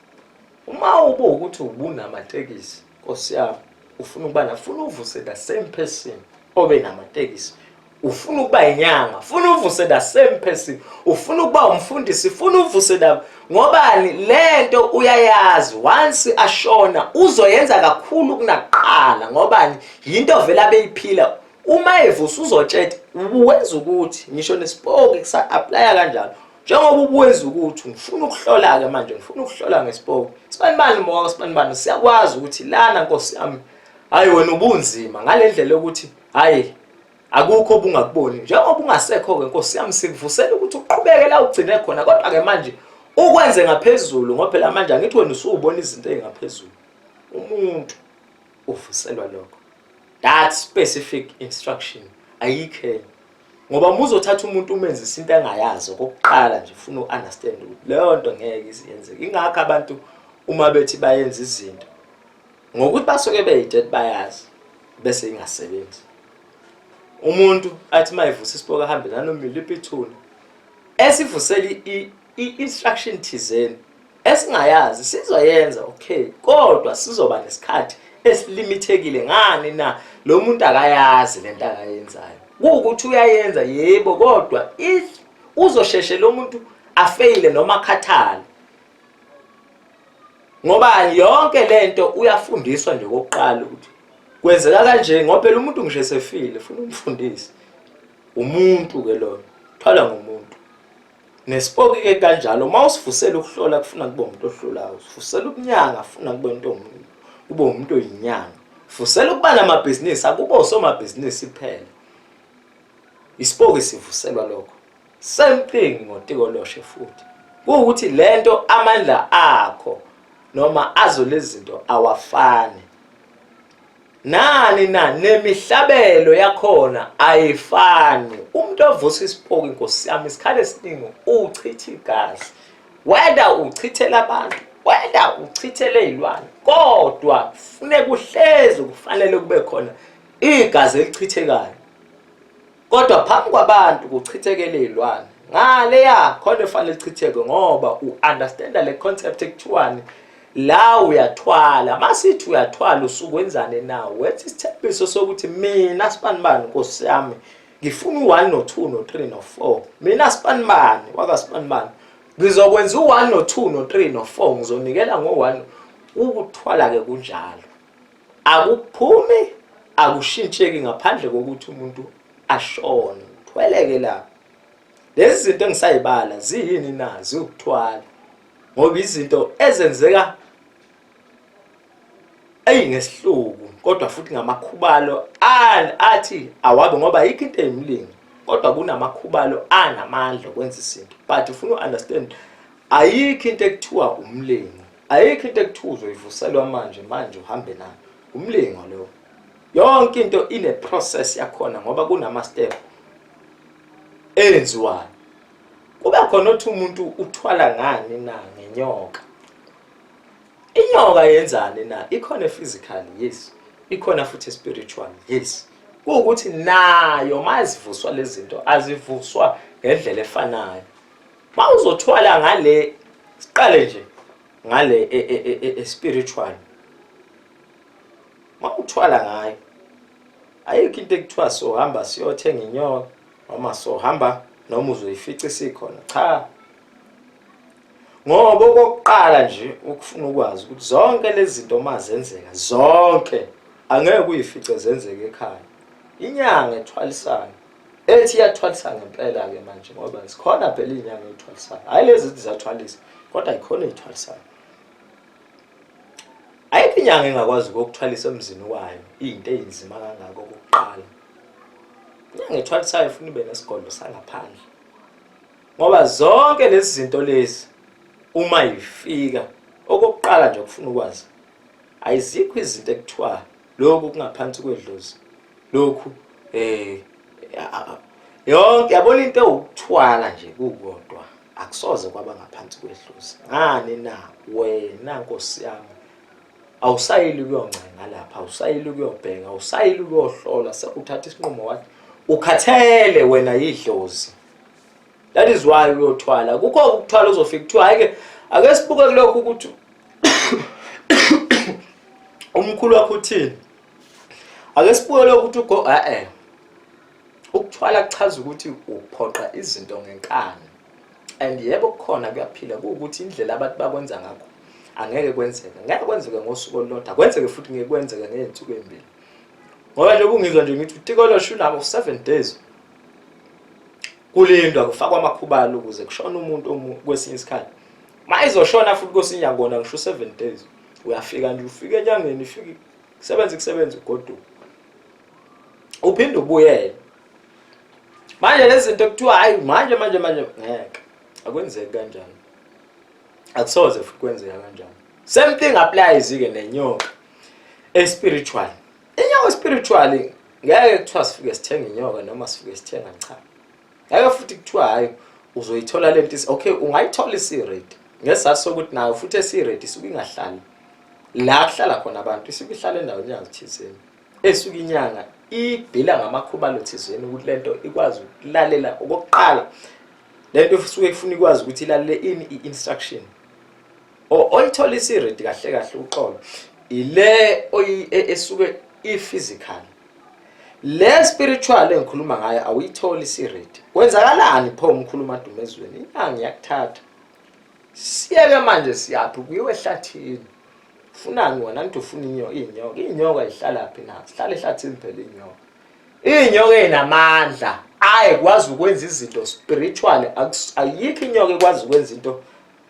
Uma ukuthi ubunamatekisi Nkosi yami ufuna ukuba nafuna uvuse the same person obe namatekisi, ufuna ukuba inyanga ufuna uvuse the same person, ufuna ukuba umfundisi ufuna uvuse la ngobani lento uyayazi once ashona uzoyenza kakhulu kunaqala ngobani into vela beyiphila. Uma evusa uzotshela uwenza ukuthi ngisho nespoke kusa apply kanjalo njengoba ubuwenza ukuthi ngifuna ukuhlola ke manje ngifuna ukuhlola ngespoke sibanibani moka sibanibani siyakwazi ukuthi lana Nkosi yami hayi wena ubunzima ngalendlela ukuthi hayi akukho obungakuboni njengoba ungasekho ke Nkosi yami sikuvusela ukuthi uqhubeke la ugcine khona kodwa ke manje ukwenze ngaphezulu ngoba phela manje angithi wena usubona izinto ezingaphezulu. Umuntu uvuselwa lokho that specific instruction ayikho ngoba muzothatha umuntu umenze izinto engayazi okokuqala nje ufuna uunderstand ukuthi leyo nto ngeke iziyenzeke. Ingakho abantu uma bethi bayenza izinto ngokuthi basuke beyidead bayazi bese ingasebenzi. Umuntu athi mayivusa isipoke ahambe nanomiliphi ithuna esivusela i-instruction thizeni esingayazi sizoyenza okay kodwa sizoba nesikhathi esilimitekile ngani na lo muntu akayazi lento akayenzayo ukuthi uyayenza yebo kodwa uzosheshe lo muntu afeyile noma akhathale ngoba yonke lento uyafundiswa nje kokuqala ukuthi kwenzeka kanje ngoba phela umuntu ngisho esefile ufuna umfundisi umuntu ke lo thwala ngomuntu nespoke ke kanjalo uma usivusela ukuhlola kufuna kube umuntu ohlolayo, usivusela ukunyanga ufuna kube kube umuntu oyinyanga, ufusela ukuba namabhizinisi akubo osomabhizinisi kuphela. Ispoke sivuselwa lokho. Same thing ngoTikoloshe futhi. Ukuthi lento amandla akho noma azo lezinto awafani. Nani nemihlabelo yakhona ayifani. Umuntu ovusa isipoke Nkosi yami isikhathi esiningi uchitha igazi. Whether uchithela abantu, whether uchithele izilwane, kodwa kufuneka uhlezi kufanele kube khona igazi elichithekayo. Kodwa phambi kwabantu kuchithekele izilwane. Ngale yakhona efanele lichitheke ngoba uunderstand le concept ekuthiwani la uyathwala. Masithi uyathwala usukwenzane nawe. Wethi isithembiso sokuthi mina sibanibani Nkosi yami ngifuna u1 no2 no3 no4. Mina sibanibani wakasibanibani ngizokwenza u1 no2 no3 no4 ngizonikela ngo1 ukuthwala ke kunjalo. Akuphumi akushintsheki ngaphandle kokuthi umuntu ashone. Thweleke la. Lezi zinto engisayibala ziyini nazi ukuthwala. Ngoba izinto ezenzeka ngesihluku kodwa futhi ngamakhubalo athi awabe ngoba ayikho into emlingi kodwa kunamakhubalo anamandla okwenza izinto. But ufuna uunderstand ayikho into ekuthiwa umlingi, ayikho into ekuthiwa uzoyivuselwa manje uhambe nayo. Umlingo lo yonke into ine process yakhona ngoba kunama step enziwayo. Kuba khona othi umuntu uthwala ngani na ngenyoka. Inyoka yenzani na? Ikhona physical, yes. Ikhona futhi spiritual, yes. Ukuthi nayo mazivuswa lezi zinto azivuswa ngendlela efanayo. Mawuzothwala ngale siqale nje ngale spiritual. Mawuthwala ngayo ayikho into ekuthiwa sohamba siyothenga inyoka noma sohamba noma uzoyifica isikhona. Cha. Ngoba okokuqala nje ukufuna ukwazi ukuthi zonke lezi zinto mazenzeka zonke angeke uyifice zenzeke ekhaya. Inyanga ethwalisayo ethi iyathwalisa ngempela ke manje ngoba sikhona phela inyanga ethwalisayo. Hayi lezi zizathwalisa kodwa ikhona ethwalisayo. Ayikho inyanga engakwazi ukuthwalisa emzini wayo izinto ezinzima kangaka okokuqala. Inyanga ethwalisayo ufuna ibe nesigodlo sangaphandle. Ngoba zonke lezi zinto lezi uma ifika okokuqala nje ukufuna ukwazi ayizikho izinto ekuthiwa lokhu kungaphansi kwedlozi. Lokhu yonke yabona into ewukuthwala nje kukodwa. akusoze kwaba ngaphansi kwehlozi. Ngani na wena Nkosi yami awusayili ukuyoncenga lapha, awusayili ukuyobheka, awusayili ukuyohlola, sekuthatha isinqumo wathi ukhathele wena yidlozi. That is why uyothwala. Kukho ukuthwala uzofika kuthiwa ake sibuke kulokho ukuthi umkhulu wakho uthini. Ake sibuke lokho ukuthi ugo ukuthwala kuchaza ukuthi uphoqa izinto ngenkani. And yebo kukhona kuyaphila ukuthi indlela abantu bakwenza ngakho angeke kwenzeke. Ngeke kwenzeke ngosuku olulodwa, kwenzeke futhi ngeke kwenzeke ngey'nsuku ezimbili. Ngoba nje kungizwa nje ngithi uTikolo shulabo 7 days kulindwa kufakwa amakhubalo ukuze kushona umuntu kwesinye isikhathi. Mayizoshona futhi kwesinye ngona ngisho 7 days. Uyafika nje ufike enyangeni ufike kusebenza ugoduka. Uphinde ubuyele. Manje lezi zinto kuthiwa hayi manje ngeke. Akwenzeki kanjani. Akusoze futhi kwenzeka kanjani. Same thing applies ke nenyoka espiritual. Inyoka spiritually ngeke kuthiwa sifike sithenga inyoka noma sifike sithenga cha. Ngeke futhi kuthiwa hayi uzoyithola lento okay ungayithola isiredi. Ngesizathu sokuthi nayo futhi esiredi isuke ingahlali. La kuhlala khona abantu isuke ihlala endaweni yazithizeni. Esuke inyanga ibhila ngamakhubalo thizeni ukuthi lento ikwazi ukulalela okokuqala. Lento isuke ifuna ikwazi ukuthi ilalele instruction. Oyithola isiredi kahle uqolo. Ile esuke physical. Le spiritual engikhuluma ngayo awuyitholi isiredi. Kwenzakalani pho umkhuluma dumezweni? Inyanga yakuthatha. Siyeke manje siyaphi kuyiwe ehlathini. Ufunani wena nto ufuna inyoka. Inyoka ihlala phi na? Sihlala ehlathini phela inyoka. Inyoka enamandla ayikwazi ukwenza izinto spiritual. Ayikho inyoka ekwazi ukwenza into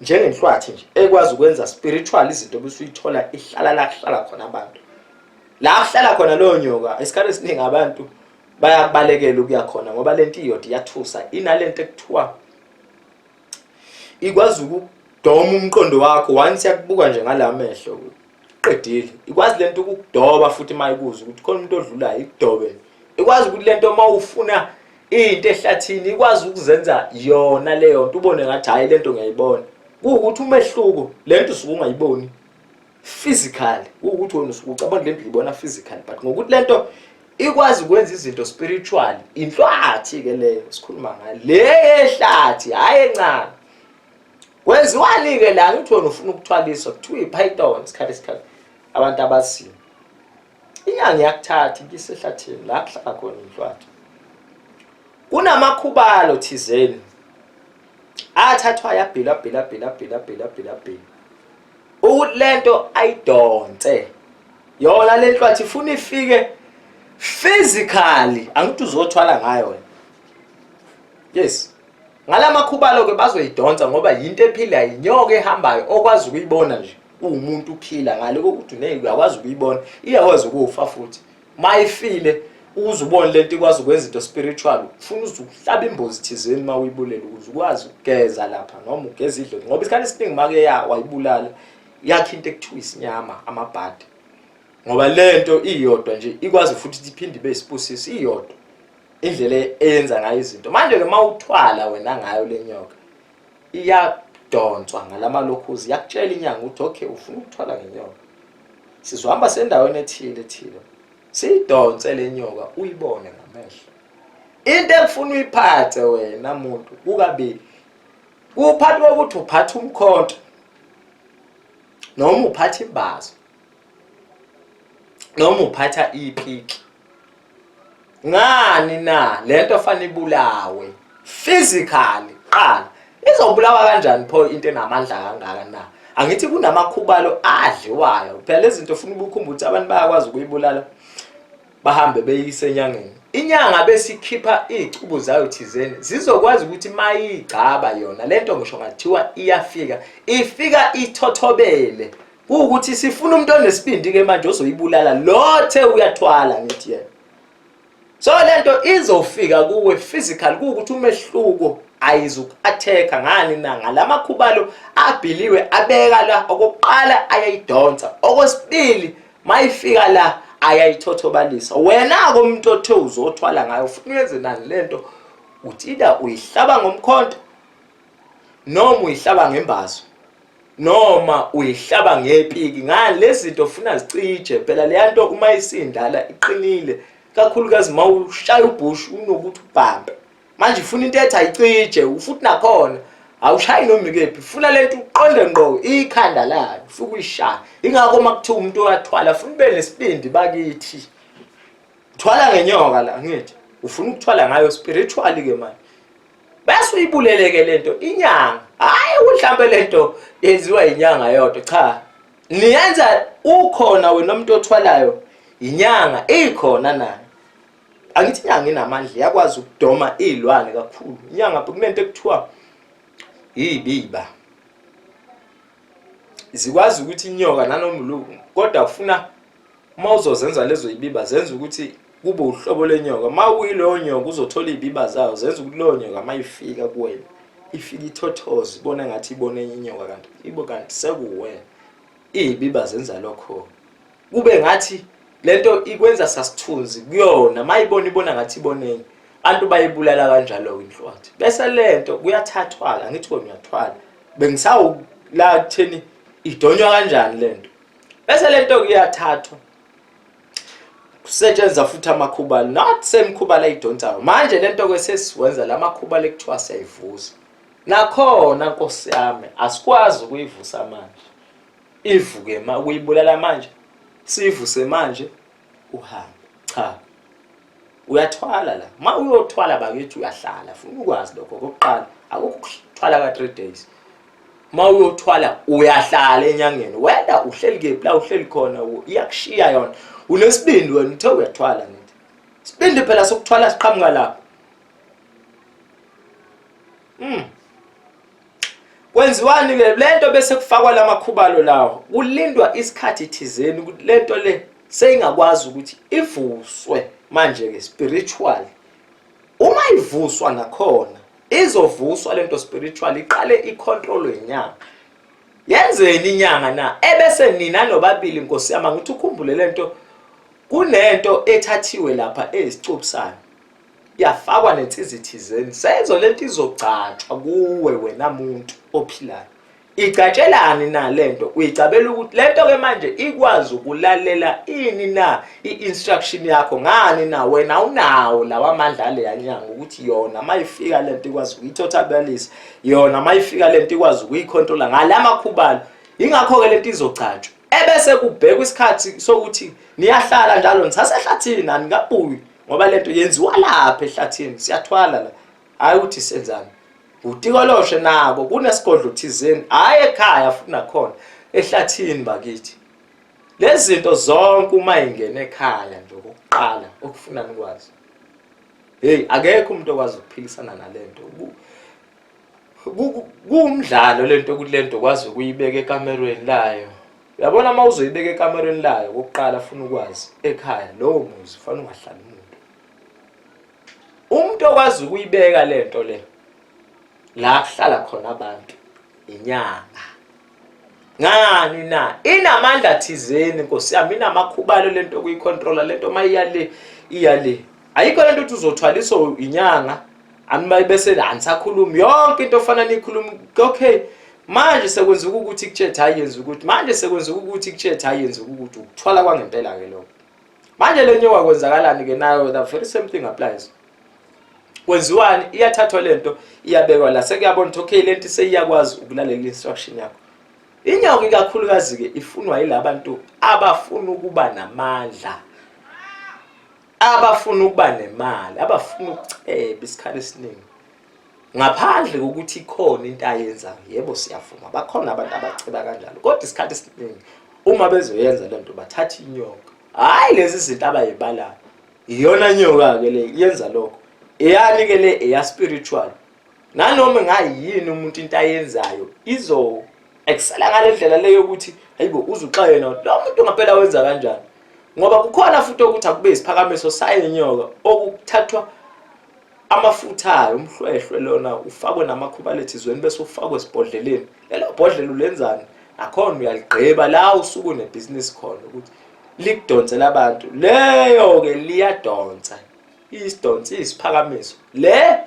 njengenhlwathi nje ekwazi ukwenza spiritual izinto bese uyithola ihlala la kuhlala khona abantu. La kuhlala khona lo nyoka isikhathi esiningi abantu bayakubalekela ukuya khona ngoba lento iyodi yathusa inalento ekuthiwa ikwazi ukudoma umqondo wakho once yakubuka nje ngalamehlo qedile. Ikwazi lento ukukudoba futhi mayikuza ukuthi khona umuntu odlulayo ikudobe. Ikwazi ukuthi lento mawufuna into ehlathini ikwazi ukuzenza yona leyo nto ubone ngathi hayi lento ngiyayibona. Ukuthi umehluko lento usuke ungayiboni physically ukuthi wena usuke ucabanga lento uyibona physical but ngokuthi lento ikwazi ukwenza izinto spiritual inhlwathi ke leyo sikhuluma ngayo le ehlathi hayi encane. Kwenziwani ke la ngithi wena ufuna ukuthwaliswa kuthiwa ipython isikhathi abantu abasini. Inyanga yakuthatha ikise ehlathini la kuhlala khona inhlwathi. Kunamakhubalo thizeni athathwa yabhila ukuthi lento ayidonse yona lenhlwathi ifuna ifike physically angithi uzothwala ngayo wena. Yes, ngalamakhubalo ke bazoyidonsa ngoba into ephila inyoka ehambayo okwazi ukuyibona nje umuntu uphila ngale kokuthi uyakwazi ukuyibona iyakwazi ukufa futhi mayifile uzubone lento ikwazi ukwenza into spiritual ufuna uzuhlaba imbozi thizeni mawuyibulela ukuze ukwazi ukugeza lapha noma ugeza idlozi ngoba isikhathi esiningi make wayibulala yakhe into ekuthiwa isinyama amabhadi ngoba lento iyodwa nje ikwazi futhi iphinde ibe isipusisi iyodwa indlela eyenza ngayo izinto. Manje ke mawuthwala wena ngayo lenyoka iyadonswa ngalamalokhuzi yakutshela inyanga ukuthi okay ufuna ukuthwala ngenyoka sizohamba sendaweni ethile siyidonse lenyoka uyibone ngamehlo. Into ekufuna uyiphathe wena muntu kukabili kuphathi ukuthi uphathe umkhonto noma uphathe imbazo noma uphatha ipiki. Ngani na lento fanele ibulawe physically qala izobulawa kanjani pho into enamandla kangaka na? Angithi kunamakhubalo adliwayo phela lezi zinto ufuna ukukhumbula ukuthi abantu bayakwazi ukuyibulala bahambe beyise enyangeni. Inyanga besikhipha izicubu zayo thizeni zizokwazi ukuthi mayigcaba yona lento ngisho ngathiwa ifika ithothobele ukuthi sifuna umuntu onesibindi ke manje ozoyibulala lothe uyathwala ngithi yena. So lento izofika kuwe physical ukuthi umehluko ayizuku-attack ngani na ngalamakhubalo abhiliwe abeka la okokuqala ayayidonsa okwesibili mayifika la ayayithothobalisa. Wena ke umuntu othe uzothwala ngayo ufuna uyenze nani lento uthi ida uyihlaba ngomkhonto noma uyihlaba ngembazo noma uyihlaba ngepiki ngani lezi zinto ufuna zicije phela le nto uma isindala iqinile kakhulukazi mawushaya ubhushi unokuthi ubhambe manje ufuna into ethi ayicije futhi nakhona awushayi noma ikephi ufuna lento uqonde ngqo ikhanda layo ufuna uyishaya ingakho makuthiwa umuntu uyathwala ufuna ube nesibindi bakithi thwala ngenyoka la ngithi ufuna ukuthwala ngayo spiritually ke manje bese uyibuleleke lento inyanga hayi mhlambe lento yenziwa inyanga yodwa cha niyenza ukhona wena umuntu othwalayo inyanga ikhona nayo angithi inyanga inamandla yakwazi ukudoma izilwane kakhulu inyanga kunento ekuthiwa ibiba zikwazi ukuthi inyoka nanomluku kodwa ufuna mawuzozenza lezo ibiba zenza ukuthi kube uhlobo lenyoka mawuyilo nyoka uzothola izibiba zayo zenza ukuthi lo nyoka mayifika kuwena ifika ithothoza ibona ngathi ibone inyoka kanti ibo kanti sekuwena izibiba zenza lokho kube ngathi lento ikwenza sasithunzi kuyona mayibona ibona ngathi ibonenye abantu bayibulala kanjalo inhlwathi bese lento kuyathathwala ngithi wena uyathwala bengisawu la kutheni idonywa kanjani lento bese lento kuyathathwa kusetshenziswa futhi amakhubalo not same khubalo ayidonsayo manje lento ke sesiwenza lamakhubalo ekuthiwa siyayivusa nakhona Nkosi yami asikwazi ukuyivusa manje ivuke ukuyibulala manje sivuse manje uhambe cha uyathwala la ma uyothwala bakithi uyahlala ufuna ukwazi lokho kokuqala akukho ukuthwala ka 3 days ma uyothwala uyahlala enyangeni wena uhleli kephi la uhleli khona iyakushiya yona unesibindi wena uthe uyathwala ngithi sibindi phela sokuthwala siqhamuka lapha kwenziwani ke lento bese kufakwa lamakhubalo lawo kulindwa isikhathi thizeni ukuthi lento le seyingakwazi ukuthi ivuswe manje ke spiritual uma ivuswa nakhona izovuswa lento spiritual iqale icontrol inyanga yenzeni inyanga na ebese nina nobabili Nkosi yami ngithi ukhumbule lento kunento ethathiwe lapha ezicupsayo yafakwa nensizithizeni sezo lento izogcatshwa kuwe wena muntu ophilayo igcatshelani na lento uyicabela ukuthi lento ke manje ikwazi ukulalela ini na iinstruction yakho ngani na wena unawo lawa amandla le yanyanga ukuthi yona mayifika lento ikwazi ukuyitothabalisa yona mayifika lento ikwazi ukuyicontrola ngalamakhubalo ingakho ke lento izogcatshwa ebese kubhekwa isikhathi sokuthi niyahlala njalo nisasehlathini anikabuyi ngoba lento yenziwa lapha ehlathini siyathwala la hayi uthi senzani utikoloshe nako kunesigodlo thizeni hayi ekhaya funa khona ehlathini bakithi lezi zinto zonke uma ingene ekhaya nje kokuqala okufuna nikwazi hey akekho umuntu okwazi ukuphilisana nalento kumdlalo lento ukuthi lento kwazi ukuyibeka ekamerweni layo yabona mawuzoyibeka ekamerweni layo kokuqala funa ukwazi ekhaya lo muzi ufana ungahlali umuntu okwazi ukuyibeka lento le la kuhlala khona abantu inyanga ngani na inamandla thizeni Nkosi yami inamakhubalo lento kuyicontrola lento mayiyale iyale ayikho lento uthi uzothwaliswa inyanga ami bese angisakhulumi yonke into ofana nikhuluma okay manje sekwenza ukuthi kuchetha hayenza ukuthi manje sekwenza ukuthi kuchetha hayenza ukuthi ukuthwala kwangempela ke lokho manje lenyoka kwenzakalani ke nayo the very same thing applies kwenziwani iyathathwa lento iyabekwa la sekuyabona ukuthi okay lento seyiyakwazi ukulalela instruction yakho inyoka ikakhulukazi ke ifunwa yilabantu abafuna ukuba namandla abafuna ukuba nemali abafuna ukuceba isikhathi esiningi ngaphandle kokuthi ikhona into ayenzayo yebo siyafuma bakhona abantu abaceba kanjalo kodwa isikhathi esiningi uma bezoyenza lento bathatha inyoka hayi lezi zinto abayibalayo iyona nyoka ke le yenza lokho eyani ke le eya spiritual nanoma ngayini umuntu into ayenzayo izo excela ngalendlela leyo ukuthi hayibo uzuxayena lo muntu ngaphela wenza kanjani ngoba kukhona futhi ukuthi akube isiphakamiso sayenyoka okuthathwa amafutha ayo umhlwehlwe lona ufakwe namakhubalethi izweni bese ufakwe esibhodleleni lelo bhodlela ulenzani akhona uyaligqiba la usuku nebusiness khona ukuthi likudonsela abantu leyo ke liyadonsa isidonsi isiphakamiso le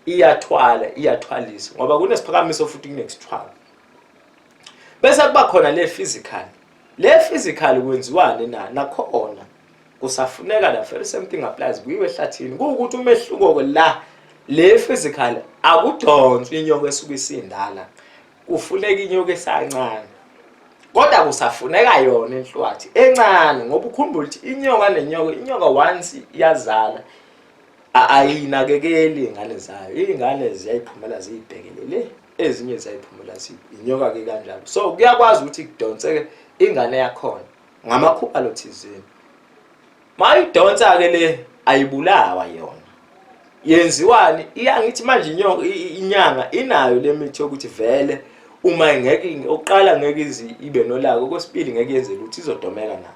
iyathwalisa ngoba kunesiphakamiso futhi kunesithwalo. Bese kuba khona le physical kwenziwane nakhona kusafuneka la very same thing applies kuyiwe ehlathini ukuthi umehluko la le physical akudonswa inyoka esuke isindala, kufuneka inyoka esancane, kodwa kusafuneka yona enhlwathi encane ngoba ukhumbula ukuthi inyoka once iyazala ayinakekeli ingane zayo, ingane ziyayiphumela ziyibhekelele, ezinye ziyayiphumela inyoka ke kanjalo. So kuyakwazi ukuthi kudonseke ingane yakhona ngamakhubalo thizeni. Mayidonsa ke le ayibulawa yona, yenziwani iyangithi manje inyanga inayo le mithi yokuthi vele uma ngeke oqala ngeke ibe nolaka, okwesibili ngeke yenze ukuthi izodomeka na.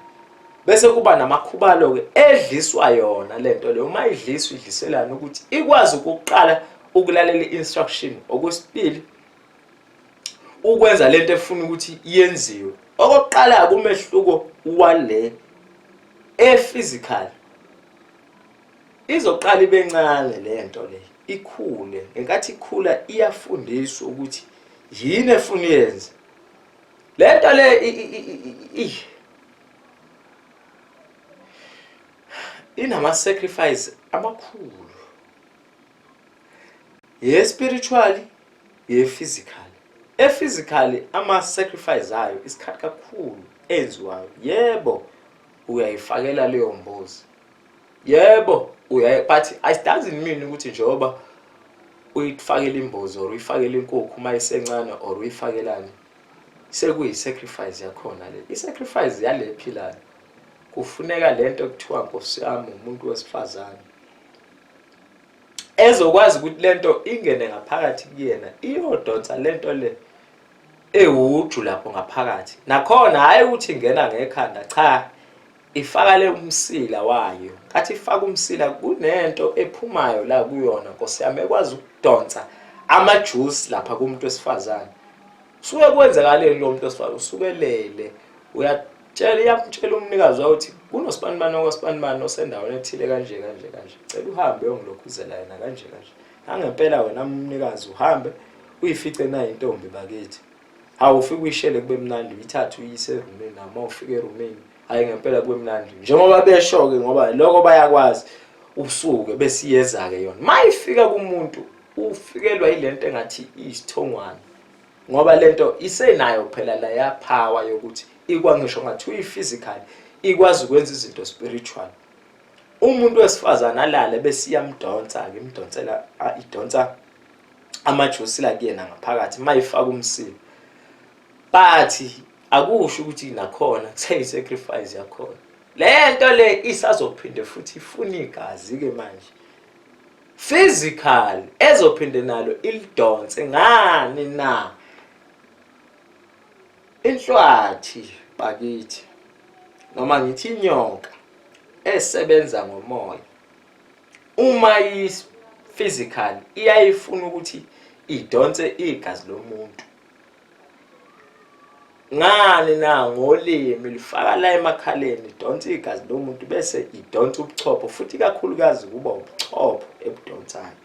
Bese kuba namakhubalo ke edliswa yona lento le, uma idliselana ukuthi ikwazi ukuqala ukulalela instruction, okwesibili ukwenza lento efuna ukuthi iyenziwe. Okokuqala kumehluko wale physical izoqala ibencane lento le, ikhule, enkathi ikhula iyafundiswa ukuthi yini efuna yenze lento le. Inama sacrifice amakhulu, ye spiritually ye physical. Physical ama sacrifice ayo isikhathi kakhulu enziwayo. Yebo uyayifakela leyo mbuzi, yebo but it doesn't mean ukuthi njengoba uyifakela imbuzi or uyifakela inkukhu mayisencane or uyifakelani sekuyi sacrifice yakhona le. I-sacrifice yale philayo kufuneka lento ekuthiwa Nkosi yami umuntu wesifazane ezokwazi ukuthi lento ingene ngaphakathi kuyena, iyodonsa lento le ewuju lapho ngaphakathi. Nakhona hayi ukuthi ingena ngekhanda, cha, ifaka le umsila wayo. Kathi ifaka umsila kunento ephumayo la kuyona Nkosi yami ekwazi ukudonsa amajuice lapha kumuntu wesifazane. Suke kwenzakaleni lo muntu wesifazane, usukelele iyamtshela umnikazi wayo ukuthi kunosibani okwasibani osendaweni ethile kanje. Cela uhambe uyongilokhuzela yena kanje. Angempela wena umnikazi uhambe uyifice nayo intombi bakithi. Awufike uyishele kube mnandi, uyithathe uyise erumini, noma ufike erumini hayi ngempela kube mnandi. Njengoba besho ke ngoba lokho bayakwazi usuke besiyeza ke yona. Mayifika kumuntu ufikelwa yilento engathi isithongwana. Ngoba lento isenayo phela la ya power yokuthi ikwangisho ngathi uyi-physical ikwazi ukwenza izinto spiritual. Umuntu wesifazana alale bese iyamdonsa ke, imdonsela idonsa amajuice la kuyena ngaphakathi mayifaka umsila. But akusho ukuthi nakhona kuthe sacrifice yakhona. Lento le isazophinde futhi ifuna igazi ke manje. Physical ezophinde nalo ilidonse ngani na inhlwathi bakithi, noma ngithi inyoka esebenza ngomoya. Uma physical iyayifuna ukuthi idonse igazi lomuntu ngani na ngolimi lifaka la emakhaleni, idonse igazi lomuntu bese idonsa ubuchopho, futhi kakhulukazi kuba ubuchopho ebudonsayo.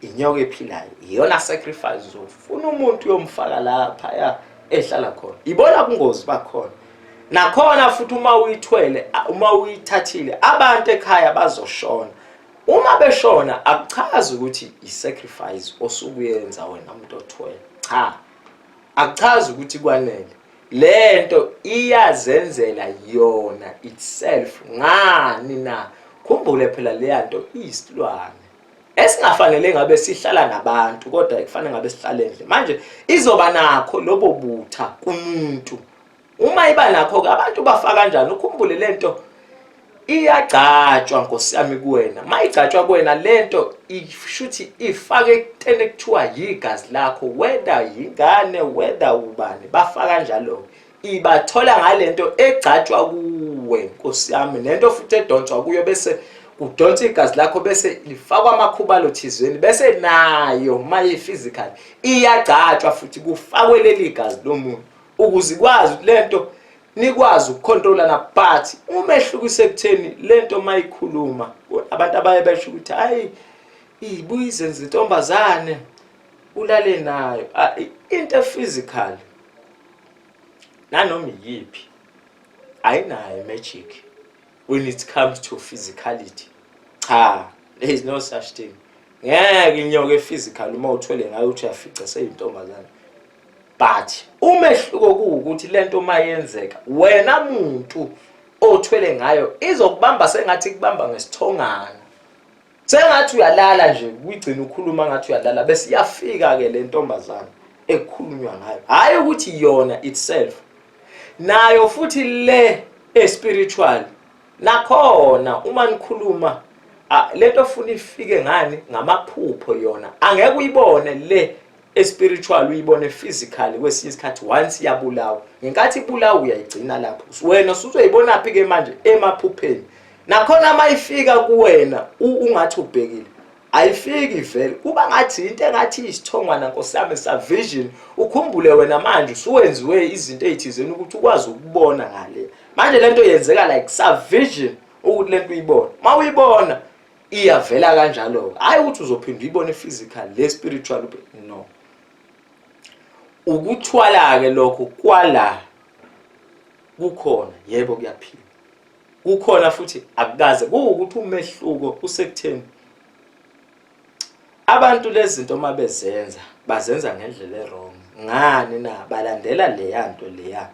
Inyoka ephilayo iyona sacrifice ufuna umuntu yomfaka lapha ehlala khona. Ibona kungozi bakhona nakhona futhi uma uyithathile abantu ekhaya bazoshona. Uma beshona akuchazi ukuthi i-sacrifice osukuyenza wena umuntu othwele, cha, akuchazi ukuthi kwanele. Lento iyazenzela yona itself ngani na. Khumbule phela le nto iyisilwane esingafanele ngabe sihlala nabantu, kodwa kufanele ngabe sihlale endle. Manje izoba nakho lobo butha kumuntu. Uma iba nakho abantu bafa kanjani? Ukhumbule lento iyagcatshwa Nkosi yami kuwena. Mayigcatshwa kuwena lento ishuthi ifake ekuteni ekuthiwa yigazi lakho, whether yingane whether ubani, bafa kanjalo. Ibathola ngalento egcatshwa kuwe Nkosi yami, nento futhi edonswa kuyo bese udonsa igazi lakho bese lifakwa amakhubalo thizeni, bese nayo maye physical iyagcatshwa futhi kufakwe leli gazi lomuntu ukuze ikwazi lento nikwazi ukucontrola na. But umehluko isekutheni lento mayikhuluma abantu abaye besho ukuthi hayi ibuyizenza intombazane ulale nayo. Into physical nanoma yipi ayinayo magic when it comes to physicality. Cha, there is no such thing. Ngeke inyoka physical uma uthwele ngayo uthi uyafica seyintombazane. But umehluko kuukuthi lento mayenzeka wena muntu othwele ngayo izokubamba sengathi kubamba ngesithongana. Sengathi uyalala nje uyigcina ukhuluma ngathi uyalala bese iyafika ke le ntombazane ekukhulunywa ngayo. Hayi ukuthi yona itself. Nayo futhi le spiritual nakhona uma nikhuluma lento ofuna ifike ngani ngamaphupho yona angeke uyibone le spiritual uyibone physically kwesinye isikhathi once yabulawa. Ngenkathi ibulawa uyayigcina lapho. Wena usuzoyibona phi ke manje emaphupheni. Nakhona mayifika kuwena ungathi ubhekile ayifiki vele kuba ngathi into engathi isithongwana Nkosi yami sa vision. Ukhumbule wena manje usuwenziwe izinto ezithizeni ukuthi ukwazi ukubona ngale. Manje lento yenzeka like sa vision ukuthi lento uyibona. Mawuyibona iyavela kanjalo. Hayi ukuthi uzophinda uyibone physical le spiritual no. Ukuthwala ke lokho kwala kukhona yebo kuyaphila. Kukhona futhi akukaze ukuthi umehluko usekutheni abantu lezi zinto mabezenza bazenza ngendlela errong. Ngani na balandela le yanto leya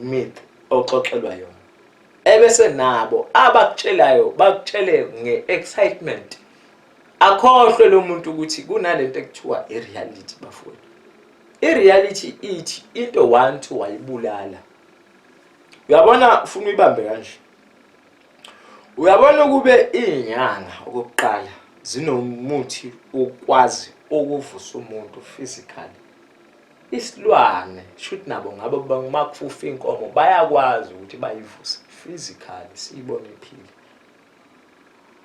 myth oxoxelwa yona. Ebese nabo abakutshelayo bakutshele ngeexcitement. Akhohlwe lo muntu ukuthi kunalento ekuthiwa ireality bafowethu. Ireality ithi into 1 wayibulala. Uyabona ufuna uyibambe kanje. Uyabona kube inyanga okokuqala zinomuthi ukwazi ukuvusa umuntu physically. Isilwane shoot nabo ngabo makufufa inkomo bayakwazi ukuthi bayivuse physically siyibone iphile.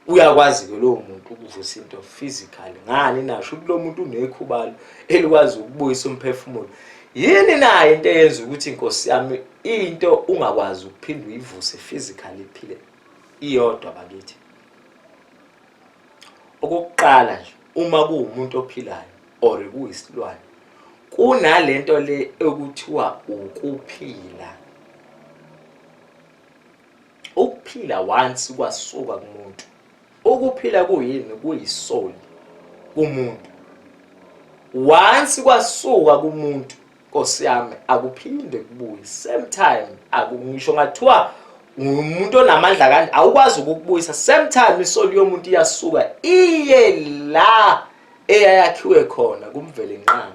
Uyakwazi ke lo muntu ukuvusa into physically. Ngani nasho ukuthi lo muntu unekhubalo elikwazi ukubuyisa umphefumulo. Yini nayo into eyenza ukuthi Nkosi yami into ungakwazi ukuphinda uyivuse physically iphile iyodwa bakithi. Okokuqala nje uma kuumuntu ophilayo or kuyisilwane kunalento le ekuthiwa ukuphila. Ukuphila once kwasuka kumuntu. Ukuphila kuyini kuyisoul kumuntu. Once kwasuka kumuntu Nkosi yami akuphinde kubuye. Same time akungisho ngathiwa umuntu onamandla kanje awukwazi ukubuyisa. Same time isoul yomuntu iyasuka iye la eyakhiwe khona kumvele nqama.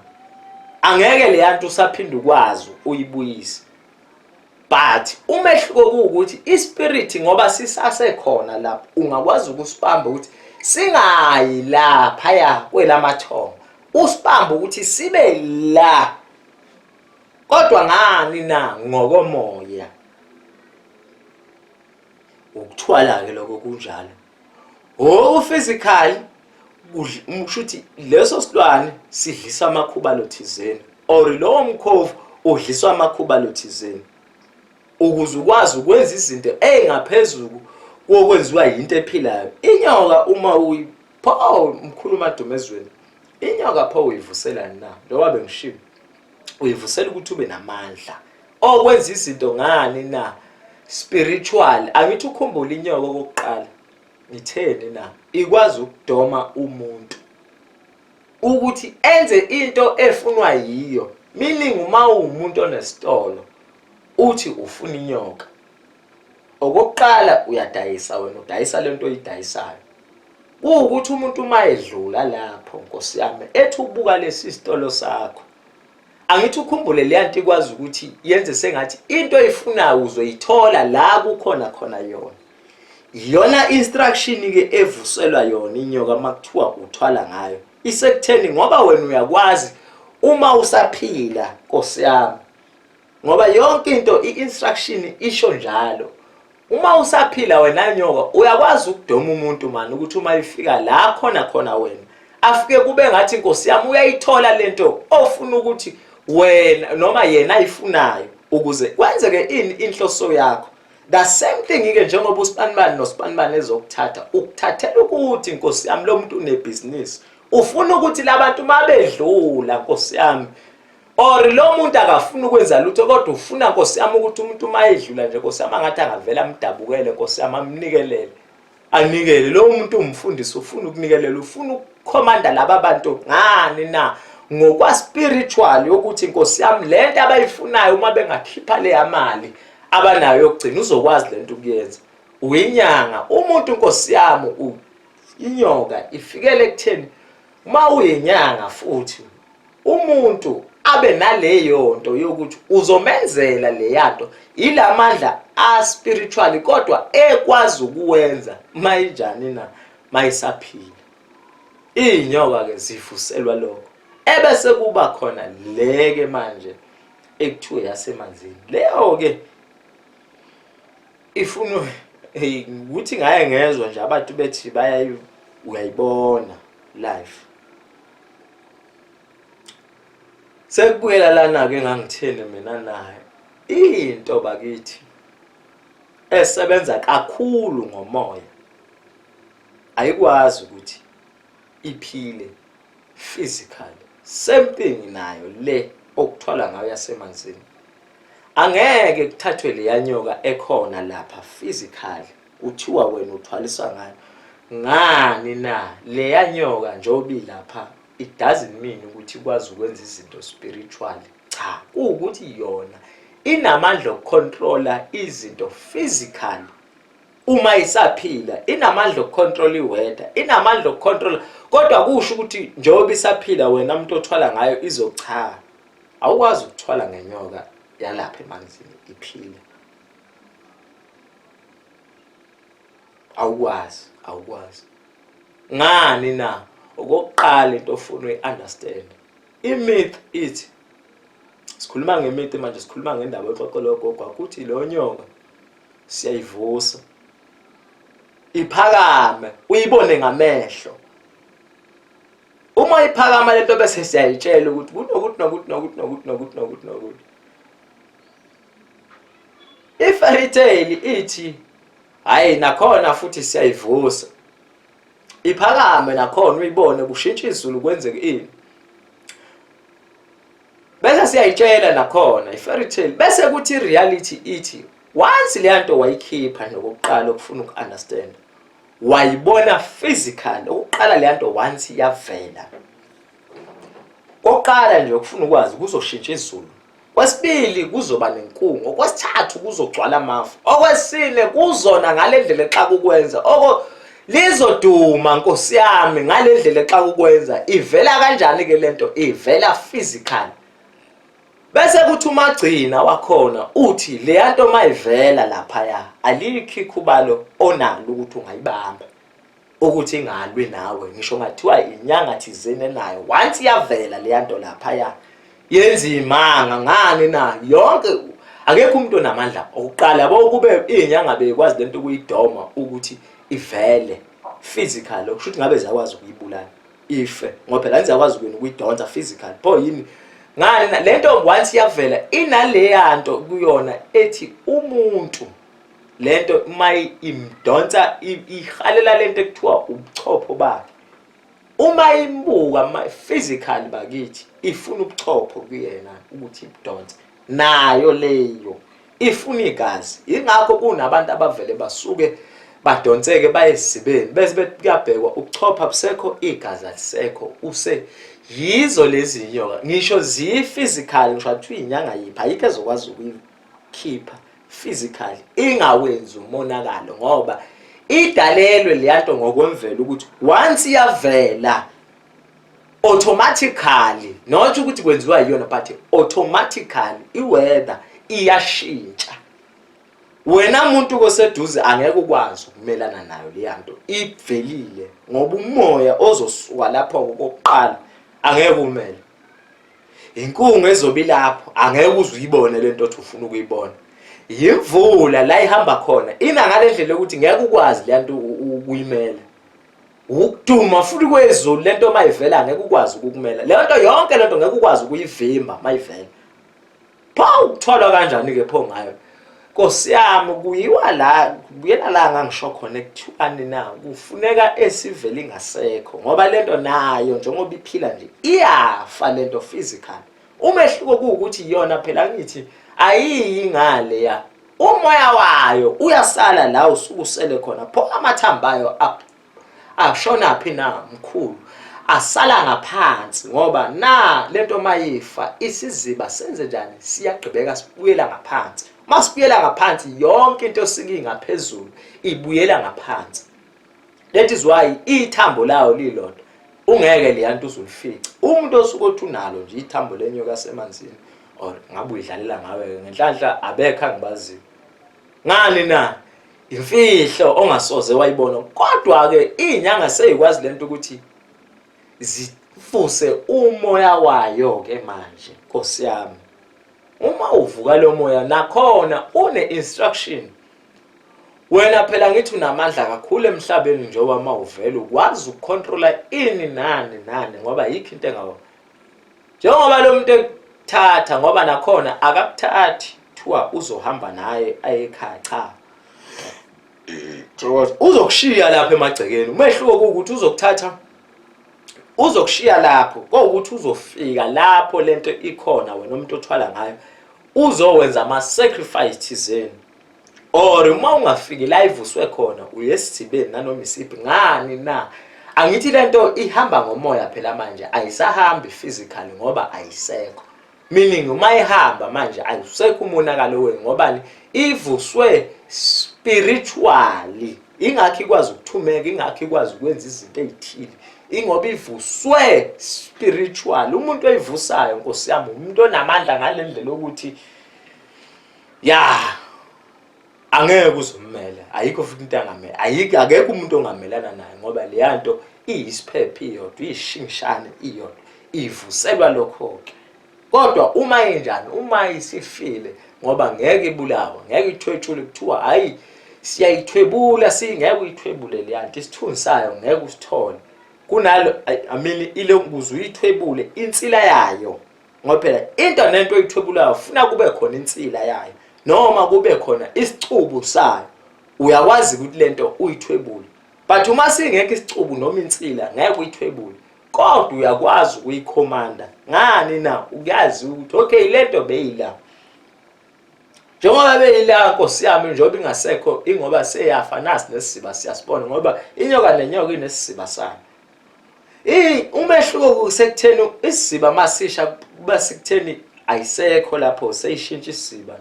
Angeke le yanto usaphinda ukwazi uyibuyise. But umehluko ukuthi ispirit ngoba sisasekhona lapho ungakwazi ukusibamba ukuthi singayi lapha ya kwelamathongo. Usibamba ukuthi sibe la. Kodwa ngani na ngokomoya. Ukuthwala ke lokho kunjalo. Physical ushuthi leso silwane sidlisa amakhubalo thizeni or lo mkhovu udliswa amakhubalo thizeni. Ukuze ukwazi ukwenza izinto engaphezulu kokwenziwa into ephilayo. Inyoka uma uyipho umkhuluma dumezweni. Inyoka pho uyivusela na njengoba bengishiwo. Uyivusela ukuthi ube namandla okwenza izinto ngani na spiritual. Angithi ukhumbula inyoka kokuqala ngitheni na ikwazi ukudoma umuntu ukuthi enze into efunwa yiyo. Meaning uma umuntu onesitolo uthi ufuna inyoka okokuqala uyadayisa wena udayisa lento oyidayisayo. Ukuthi umuntu uma edlula lapho Nkosi yami ethi ubuka lesi sitolo sakho. Angithi ukhumbule le yanto ikwazi ukuthi yenze sengathi into oyifunayo uzoyithola la kukhona khona yona. Yona instruction ke evuselwa yona inyoka makuthiwa uthwala ngayo. Isekutheni ngoba wena uyakwazi uma usaphila Nkosi yami. Ngoba yonke into iinstruction isho njalo. Uma usaphila wena nyoka uyakwazi ukudoma umuntu manje ukuthi uma ifika la khona wena afike kube ngathi Nkosi yami uyayithola lento ofuna ukuthi wena noma yena ayifunayo ukuze kwenzeke inhloso yakho. The same thing ke njengoba uSibanibani noSibanibani ezokuthatha ukuthathela ukuthi Nkosi yami lo muntu unebhizinisi ufuna ukuthi labantu mabedlula Nkosi yami or lo muntu akafuna ukwenza lutho kodwa ufuna Nkosi yami ukuthi umuntu mayedlula nje Nkosi yami angathi angavela amdabukele Nkosi yami amnikelele anikele lo muntu umfundisi ufuna ukunikelela ufuna ukukhomanda laba bantu ngani na ngokwa spiritual yokuthi Nkosi yami lento abayifunayo uma bengakhipha le yamali abanayo yokugcina uzokwazi lento ukuyenza uyinyanga umuntu Nkosi yami inyoka ifikele ekutheni uma uyinyanga futhi umuntu abe naleyo nto yokuthi uzomenzela le yanto ilamandla a spiritual kodwa ekwazi ukuwenza mayinjani na mayisaphila inyoka ke zifuselwa lokho ebese kuba khona leke manje ekuthiwe yasemanzini leyo ke ifuna ukuthi ngaye ngezwe nje abantu bethi uyayibona live sekubuyela lana ke ngangithene mina naye into bakithi esebenza kakhulu ngomoya ayikwazi ukuthi iphile physically same thing nayo le okuthwala ngayo yasemanzini angeke kuthathwe le yanyoka ekhona lapha physically uthiwa wena uthwaliswa ngayo ngani na le yanyoka njobi lapha it doesn't mean ukuthi ikwazi ukwenza izinto spiritually cha ukuthi yona inamandla okucontrola izinto physically uma isaphila inamandla okucontrol iweather inamandla okucontrol kodwa kusho ukuthi njobe isaphila wena umuntu othwala ngayo izocha awukwazi ukuthwala ngenyoka yalapha emanzini iphile awukwazi ngani na okokuqala into ofuna uyiunderstand imyth ithi sikhuluma ngemyth manje sikhuluma ngendaba exoxelo gogo ukuthi lo nyoka siyayivusa iphakame uyibone ngamehlo uma iphakama lento bese siyayitshela ukuthi nokuthi ifairy tale ithi hayi nakhona futhi siyayivusa iphakame nakhona uyibone kushintsha izulu kwenzeke ini bese siyayitshela nakhona ifairy tale bese kuthi reality ithi once le nto wayikhipha nokuqala ukufuna ukunderstand wayibona physical ukuqala le nto once yavela koqala nje ukufuna ukwazi kuzoshintsha izulu kwesibili kuzoba nenkungu okwesithathu kuzogcwala amafu okwesine kuzona ngalendlela exa ukwenza lizoduma Nkosi yami ngalendlela exa ukwenza ivela kanjani ke lento ivela physical bese kuthi umagcina wakhona uthi le yanto mayivela lapha ya alikhikubalo onalo ukuthi ungayibamba ukuthi ingalwe nawe ngisho ngathiwa inyanga thizene nayo once yavela le yanto lapha ya yenza imanga ngani na yonke akekho umuntu onamandla okuqala yabo kube inyanga bekwazi lento kuyidoma ukuthi ivele physical okusho ukuthi ngabe zakwazi ukuyibulala ife ngoba phela nizakwazi ukuyidonsa physical pho yini ngani lento once yavela inaleyanto kuyona ethi umuntu lento mayi imdonsa ihalela lento ekuthiwa ubuchopho bakhe uma imbuka physical bakithi ifuna ubuchopho kuyena ukuthi ibudonse nayo leyo ifuna igazi ingakho kunabantu abavele basuke badonseke bayesibeni bese bekuyabhekwa ubuchopho busekho igazi alisekho use yizo lezi nyoka ngisho physical ngisho athi inyanga yipha ayikho ezokwazi ukuyikhipha physical ingawenzi umonakalo ngoba idalelwe le yanto ngokwemvelo ukuthi once yavela automatically not ukuthi kwenziwa yiyona but automatically iweather iyashintsha wena umuntu koseduze angeke ukwazi ukumelana nayo le yanto ivelile ngoba umoya ozosuka lapho kokuqala angeke umele inkungu ezobi lapho angeke uzuyibone lento othi ufuna ukuyibona yimvula la ihamba khona ina ngalendlela ukuthi ngeke ukwazi le nto ukuyimela ukuduma futhi kwezulu lento mayivela ngeke ukwazi ukukumela le nto yonke lento ngeke ukwazi ukuyivimba mayivela pho ukuthola kanjani ke pho ngayo Nkosi yami kuyiwa la kuyena la ngangisho khona ekuthukani na kufuneka esivele ingasekho ngoba lento nayo njengoba iphila nje iyafa lento physical. Umehluko kuukuthi iyona phela ngithi ayiyi ngale ya umoya wayo uyasala la usukusele khona pho amathambayo ashona phi na mkhulu asala ngaphansi ngoba na lento mayifa isiziba senze njani siyagqibeka sibuyela ngaphansi. Masibuyela ngaphansi yonke into sikingaphezulu ibuyela ngaphansi. That is why ithambo lawo lilodwa ungeke liyanto uzulifica. Umuntu osukothi unalo nje ithambo lenyoka yasemanzini or ngabe uyidlalela ngawe ngenhlanhla abekho angibaziyo. Ngani na imfihlo ongasoze wayibona kodwa ke inyanga seyikwazi lento ukuthi zifuse umoya wayo ke manje Nkosi yami. Uma uvuka lo moya nakhona une instruction. Wena phela ngithi unamandla kakhulu emhlabeni njengoba mawuvela ukwazi ukucontrola ini nani ngoba yikho into engawo. Njengoba lo muntu ekuthatha ngoba nakhona akakuthathi thiwa uzohamba naye ayekhaya cha. Uzokushiya lapha emagcekeni. Umehluko ukuthi uzokuthatha uzokushiya lapho ukuthi uzofika lapho lento ikhona wena umuntu othwala ngayo uzowenza ama sacrifices zenu or uma ungafiki live uswe khona uyesithibeni nanoma isiphi ngani na angithi lento ihamba ngomoya phela manje ayisahambi physically ngoba ayisekho meaning uma ihamba manje ayisekho umonakalo wenu ngoba ivuswe spiritually ingakho ikwazi ukuthumeka ingakho ikwazi ukwenza izinto ezithile ingoba ivuswe spiritual. Umuntu oyivusayo Nkosi yami umuntu onamandla ngalendlela ukuthi ya angeke uzommela ayikho futhi into angamela akekho umuntu ongamelana naye ngoba le yanto iyisiphepho iyodwa iyishingishane iyodwa ivuselwa lokho ke kodwa uma enjani uma isifile ngoba ngeke ibulawa ngeke ithwetshule kuthiwa hayi siyayithwebula singeke uyithwebule le yanto isithunzi sayo ngeke usithole kunalo amini ile nguzo uyithwebule insila yayo ngoba phela into nento oyithwebulayo ufuna kube khona insila yayo noma kube khona isicubu sayo uyakwazi ukuthi lento uyithwebule but uma singeke isicubu noma insila ngeke uyithwebule kodwa uyakwazi ukuyikhomanda ngani na uyazi ukuthi okay lento beyila njengoba beyila Nkosi yami njengoba ingasekho ingoba seyafa nasi nesisiba siyasibona ngoba inyoka nenyoka inesisiba sayo. Umehluko kusekutheni isiziba masisha kuba sekutheni ayisekho lapho seyishintsha isiziba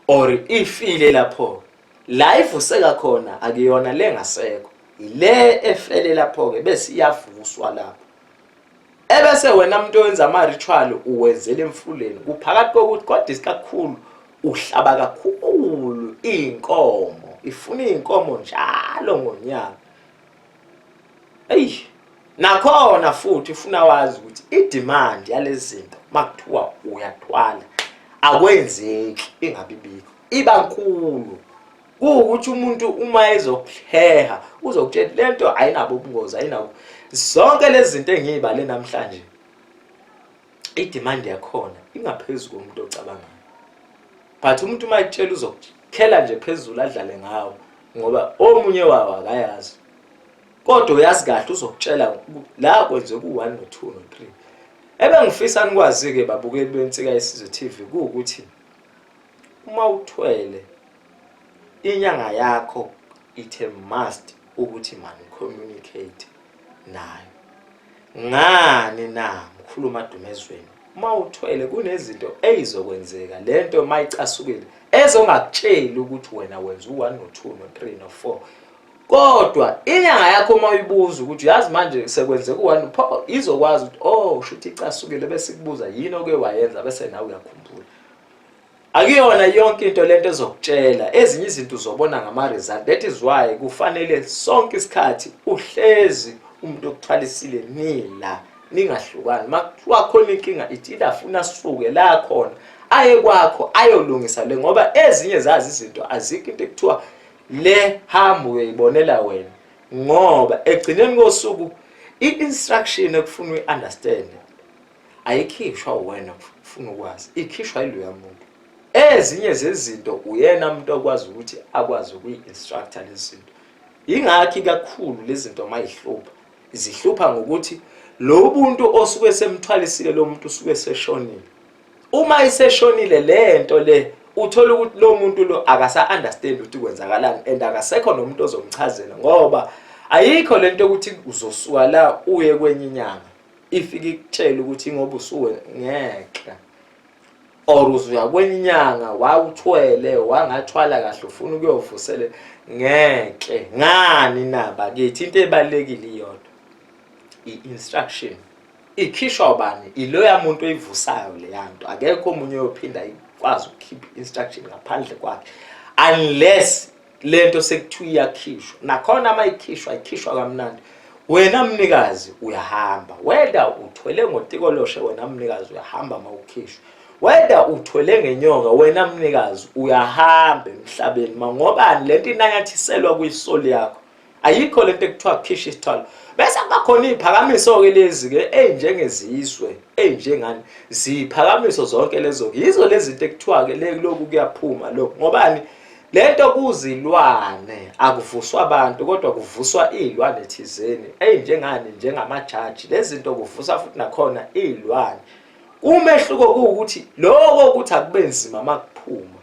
or ifile lapho life useka khona akuyona lengasekho ile efele lapho ke bese iyavuswa lapho ebese wena umuntu owenza ama ritual uwenzele emfuleni kuphakathi kokuthi kodwa isikakhulu uhlaba kakhulu inkomo ifuna inkomo njalo ngonyaka nakhona futhi ufuna wazi ukuthi idemand yalezi zinto makuthiwa uyathwala akwenzeki ingabibikho iba nkulu ukuthi umuntu uma ezokuheha uzokutshela lento ayinabo ubungozi ayinabo zonke lezi zinto engiyibale namhlanje idemand yakhona ingaphezulu komuntu ocabangayo but umuntu uma etshela uzokukhela nje phezulu adlale ngawo ngoba omunye wawo akayazi kodwa uyazi kahle uzokutshela la kwenze ku1 no2 no3 ebengifisa nikwazi ke babukeli bensika yesizwe TV ukuthi uma uthwele inyanga yakho ithe must ukuthi man communicate nayo ngani na mkhuluma Dumezweni uma uthwele kunezinto ezizokwenzeka lento mayicasukile ezongakutshela ukuthi wena wenza u1 no2 no3 no4 kodwa inyanga yakho uma uyibuza ukuthi yazi manje sekwenzeka u1 pho izokwazi ukuthi shuthi icasukile bese kubuza yini oke wayenza bese nawe uyakhumbula akuyona yonke into lento ezokutshela ezinye izinto uzobona ngama result. That is why kufanele sonke isikhathi uhlezi umuntu okuthwalisile nila ningahlukani makuthiwa khona inkinga ithi afuna sisuke la khona aye kwakho ayolungisa le ngoba ezinye zazi izinto azikho into ekuthiwa le hamba uyibonela wena ngoba egcineni kosuku i-instruction ekufuna uyi-understand ayikhishwa wena ufuna ukwazi ikhishwa yiloya muntu ezinye zezinto uyena umuntu okwazi ukuthi akwazi ukuyi-instructor lezinto. Ingakho kakhulu lezi zinto mayihlupha zihlupha ngokuthi lo muntu osuke semthwalisile lo muntu usuke seshonile. Uma iseshonile lento le uthola ukuthi lo muntu lo akasa understand ukuthi kwenzakalani and akasekho nomuntu ozomchazela ngoba ayikho lento ukuthi uzosuka la uye kwenye inyanga ifike ikutshela ukuthi ngoba usuwe ngeke or uzuya kwenye inyanga wawuthwele wangathwala kahle ufuna ukuyovusela ngeke ngani naba kithi into ebalekile iyodwa i-instruction ikhishwa ubani iloya muntu oyivusayo le yanto akekho omunye oyophinda ikwazi ukukhipha instruction ngaphandle kwakhe unless lento sekuthiwa iyakhishwa nakhona mayikhishwa ikhishwa kamnandi wena mnikazi uyahamba whether uthwele ngotikoloshe wena mnikazi uyahamba mawukhishwa whether uthwele ngenyoka wena mnikazi uyahamba emhlabeni ngobani lento inanyathiselwa kuyisoli yakho ayikho lento ekuthiwa khisha isithwalo bese kubakhona iziphakamiso ke lezi ke enjengeziswe enjengani ziphakamiso zonke lezo yizo lezi zinto ekuthiwa ke lokhu kuyaphuma lo ngobani lento kuzilwane akuvuswa abantu kodwa kuvuswa izilwane thizeni enjengani njengamajaji lezi zinto kuvuswa futhi nakhona izilwane umehluko ukuthi lokho ukuthi akubenzima makuphuma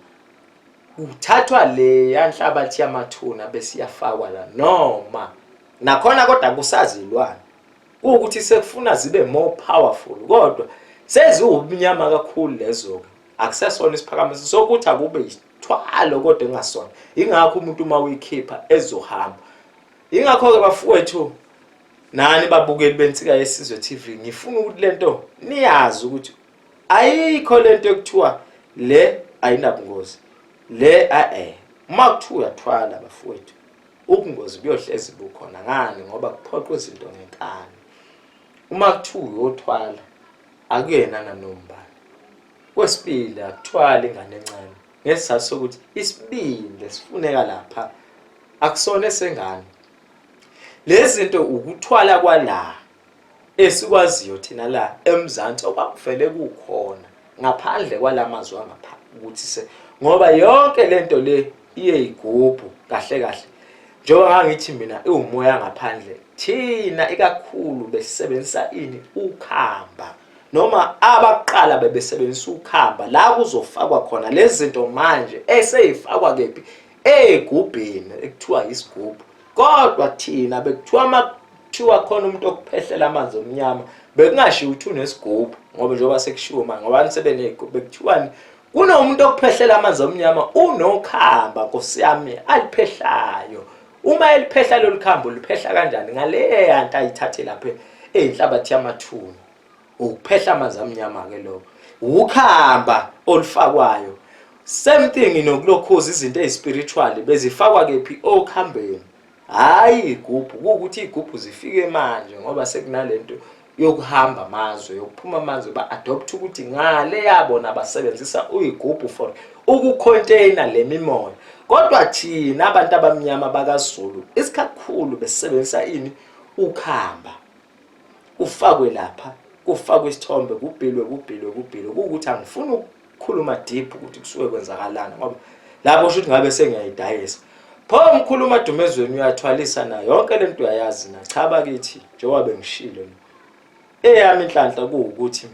uthathwa le yanhlabathi yamathuna bese iyafakwa la noma nakhona kodwa kusazilwane ukuthi sekufuna zibe more powerful kodwa seziwubunyama kakhulu lezo akusesona isiphakamiso sokuthi akube isithwalo kodwa engasona ingakho umuntu uma uyikhipha ezohamba ingakho ke bafowethu nani babukeli bensika yesizwe TV ngifuna ukuthi lento niyazi ukuthi ayikho lento ekuthiwa le ayinabungozi le uma kuthiwa uyathwala bafowethu ubungozi buyohlezi bukhona ngani ngoba kuphoqa izinto ngenkani uma kuthiwa uyothwala akuyena nanombani kwesibili akuthwala ingane encane ngesizathu sokuthi isibindi sifuneka lapha akusona esengane lezi zinto ukuthwala kwala esikwaziyo thina la eMzansi okuvele kukhona ngaphandle kwalamazwi angapha ukuthi ngoba yonke lento le iye igubhu kahle kahle njengoba ngithi mina iwumoya ngaphandle thina ikakhulu besebenzisa ini ukhamba noma abaqala bebesebenzisa ukhamba la kuzofakwa khona lezi zinto manje eseyifakwa kephi egubhini ekuthiwa isigubhu kodwa thina bekuthiwa khona umuntu okuphehlela amanzi omnyama bekungashiwo ukuthi unesigubhu ngoba njengoba sekushiwo manje ngoba nisebenezigubhu bekuthiwani kunomuntu okuphehlela amanzi omnyama unokhamba Nkosi yami aliphehlayo uma eliphehla lolikhambo liphehla kanjani ngale yanto ayithathe lapha enhlabathi yamathuna ukuphehla amanzi amnyama ke lokho ukhamba olufakwayo same thing nokulokhoza izinto ezispiritual bezifakwa kephi okhambeni hayi igubhu ukuthi igubhu zifike manje ngoba sekunalento yokuhamba amazwe yokuphuma amazwe ba-adopt ukuthi ngale yabona abasebenzisa uyigubhu for ukucontainer le mimoya kodwa thina abantu abamnyama bakaZulu isikakhulu besebenzisa ini ukhamba ufakwe lapha kufakwe isithombe kubhilwe ukuthi angifuni ukukhuluma deep ukuthi kusuke kwenzakalana ngoba lapho shothi ngabe sengiyayidayisa pho umkhuluma Dumezweni uyathwalisa na yonke lento uyayazi na cha bakithi njengoba bengishilo eyami inhlanhla kuukuthi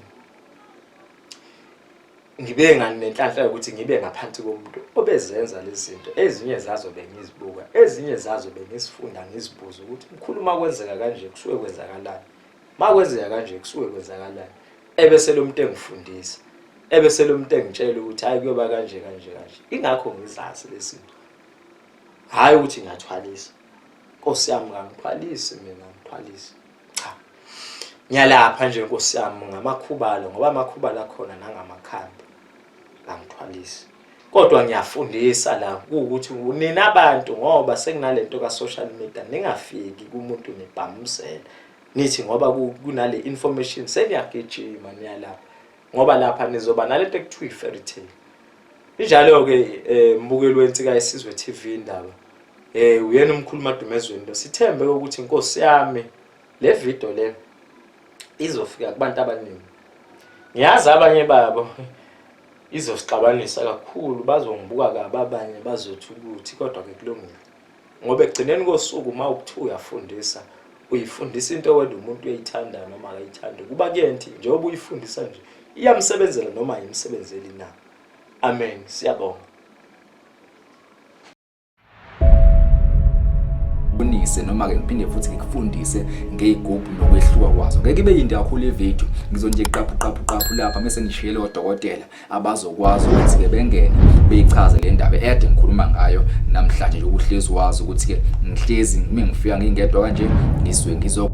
ngibe ngani nenhlanhla ukuthi ngibe ngaphansi komuntu obezenza lezi zinto ezinye zazo bengizibuka ezinye zazo bengisifunda ngizibuza ukuthi umkhuluma kwenzeka kanje kusuke kwenzakalani makwenzeka kanje kusuke kwenzakalani ebese lo muntu engifundisa ebese lo muntu engitshela ukuthi hayi kuyoba kanje ingakho ngizazi lezi zinto hayi ukuthi ngiyathwalisa Nkosi yami ngangithwalisi mina ngithwalisa cha nyalapha nje Nkosi yami ngamakhubalo ngoba amakhubalo akhona nangamakhambi ngangithwalisa kodwa ngiyafundisa la ukuthi nina abantu ngoba sekunalento ka social media ningafiki kumuntu nibhamsela nithi ngoba kunale information seniyagijima niyalapha ngoba lapha nizoba nalento ekuthiwa fairy tale njalo ke mbukeli wensika yesizwe TV indaba uyena umkhuluma Dumezweni lo sithembe ukuthi Nkosi yami le video le izofika kubantu abaningi ngiyazi abanye babo izosixabanisa kakhulu, bazongibuka kabi abanye bazothi ukuthi kodwa-ke kulungile. Ngoba ekugcineni kosuku uma ukuthiwa uyafundisa, uyifundisa into wena umuntu uyayithanda noma akayithandi. Kuba kuyenti njengoba uyifundisa nje iyamsebenzela noma ayimsebenzeli na. Amen. Siyabonga. Unise noma ke ngiphinde futhi ngikufundise ngeyigubhu nokwehluka kwazo. Ngeke ibe yinto kakhulu ivideo, ngizonje qaphu lapha mase ngishiyele odokotela abazokwazi ukuthi ke bengene beyichaze le ndaba ede ngikhuluma ngayo namhlanje, ukuhlezi wazi ukuthi ke ngihlezi ngifika ngingedwa kanje ngiswe ngizo